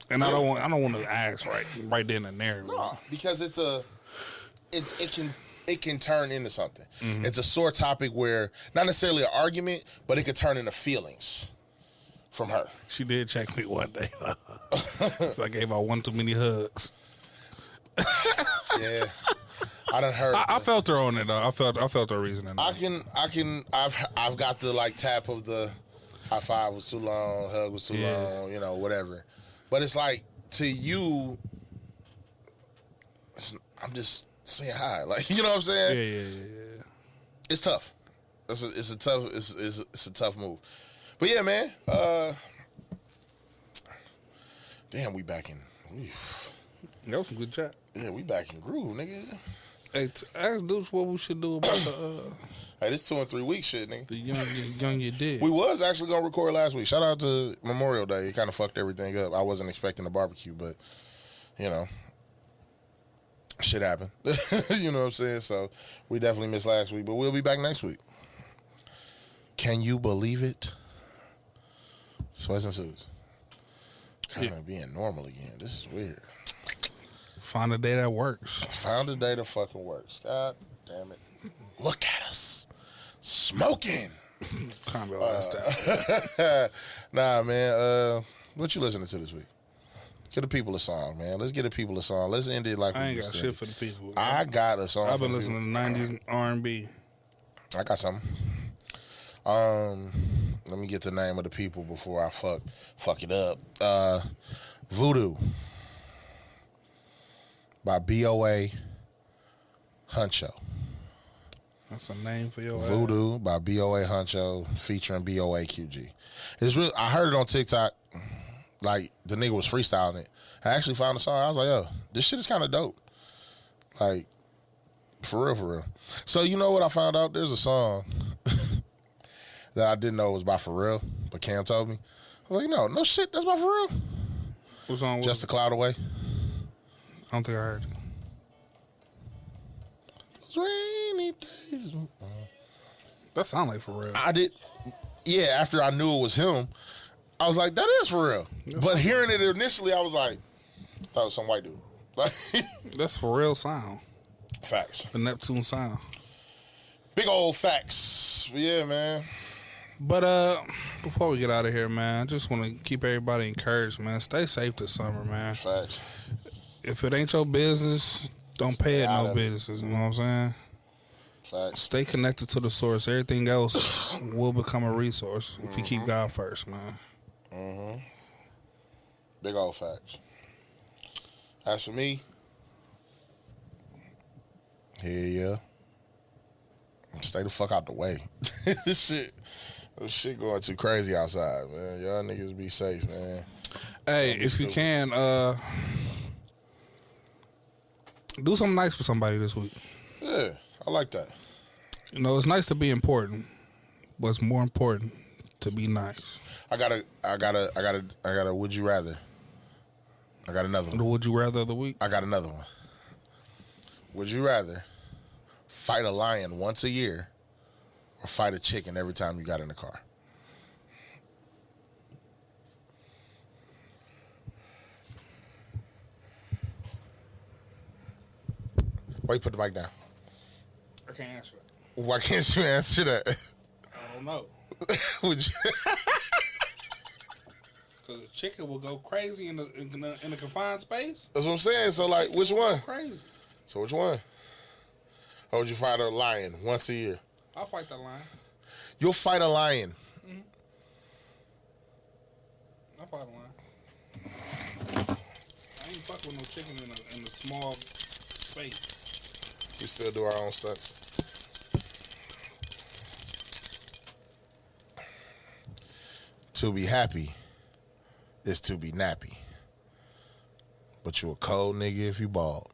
And I don't want to ask right then and there. No, because it can turn into something. Mm-hmm. It's a sore topic where not necessarily an argument, but it could turn into feelings from her. She did check me one day. So I gave her one too many hugs. Yeah. I done heard. I felt her on it though. I felt her reasoning. I've got the like tap of the high five was too long, hug was too long, you know, whatever. But it's like to you, I'm just saying hi, like you know what I'm saying? Yeah. It's tough. It's a tough move. But yeah, man. Damn, we back in. That was some good chat. Yeah, we back in groove, nigga. Hey, ask Deuce what we should do about the Hey, this 2 and 3 week shit, nigga. the young you did. We was actually gonna record last week. Shout out to Memorial Day. It kind of fucked everything up. I wasn't expecting a barbecue, but you know, shit happened. You know what I'm saying? So we definitely missed last week, but we'll be back next week. Can you believe it? Sweats and suits. Kind of being normal again. This is weird. Find a day that works. Found a day that fucking works. God damn it. Look at us. Smoking. Combo style. Nah, man. What you listening to this week? Get the people a song, man. Let's get the people a song. Let's end it like I we ain't used got to. shit for the people. I got a song. I've been listening to 90s R&B. I got something. Let me get the name of the people before I fuck it up. Voodoo by BOA Huncho. That's a name for your Voodoo by BOA Huncho featuring BOA QG. It's real. I heard it on TikTok. Like the nigga was freestyling it. I actually found the song. I was like, yo, this shit is kind of dope. Like, for real. So you know what I found out? There's a song that I didn't know was by Pharrell, but Cam told me. I was like, no shit, that's by Pharrell. What song was Just it? a Cloud Away. I don't think I heard it. It's rainy days. That sound like Pharrell. I did. Yeah, after I knew it was him, I was like, that is Pharrell. But hearing it initially, I was like, thought it was some white dude. Like, That's Pharrell sound. facts. The Neptune sound. Big old facts. But yeah, man. But before we get out of here, man, I just want to keep everybody encouraged, man. Stay safe this summer, man. Facts. If it ain't your business, don't pay it out no of it. business. You know what I'm saying? Facts. Stay connected to the source. Everything else will become a resource if you keep God first, man. Mm-hmm. Big old facts. As for me, yeah. Stay the fuck out the way. This shit going too crazy outside, man. Y'all niggas be safe, man. Hey, if you can, do something nice for somebody this week. Yeah, I like that. You know, it's nice to be important, but it's more important to be nice. I got a would you rather. I got another The one. would you rather of the week? I got another one. Would you rather fight a lion once a year or fight a chicken every time you got in the car? Why you put the mic down? I can't answer that. Why can't you answer that? I don't know. Would you? Because a chicken will go crazy in a confined space. That's what I'm saying. So, like, which one? Crazy. So, which one? Or would you fight a lion once a year? I'll fight that lion. You'll fight a lion. I'll fight a lion. I ain't fuck with no chicken in a small space. We still do our own stunts. To be happy is to be nappy. But you a cold nigga if you bald.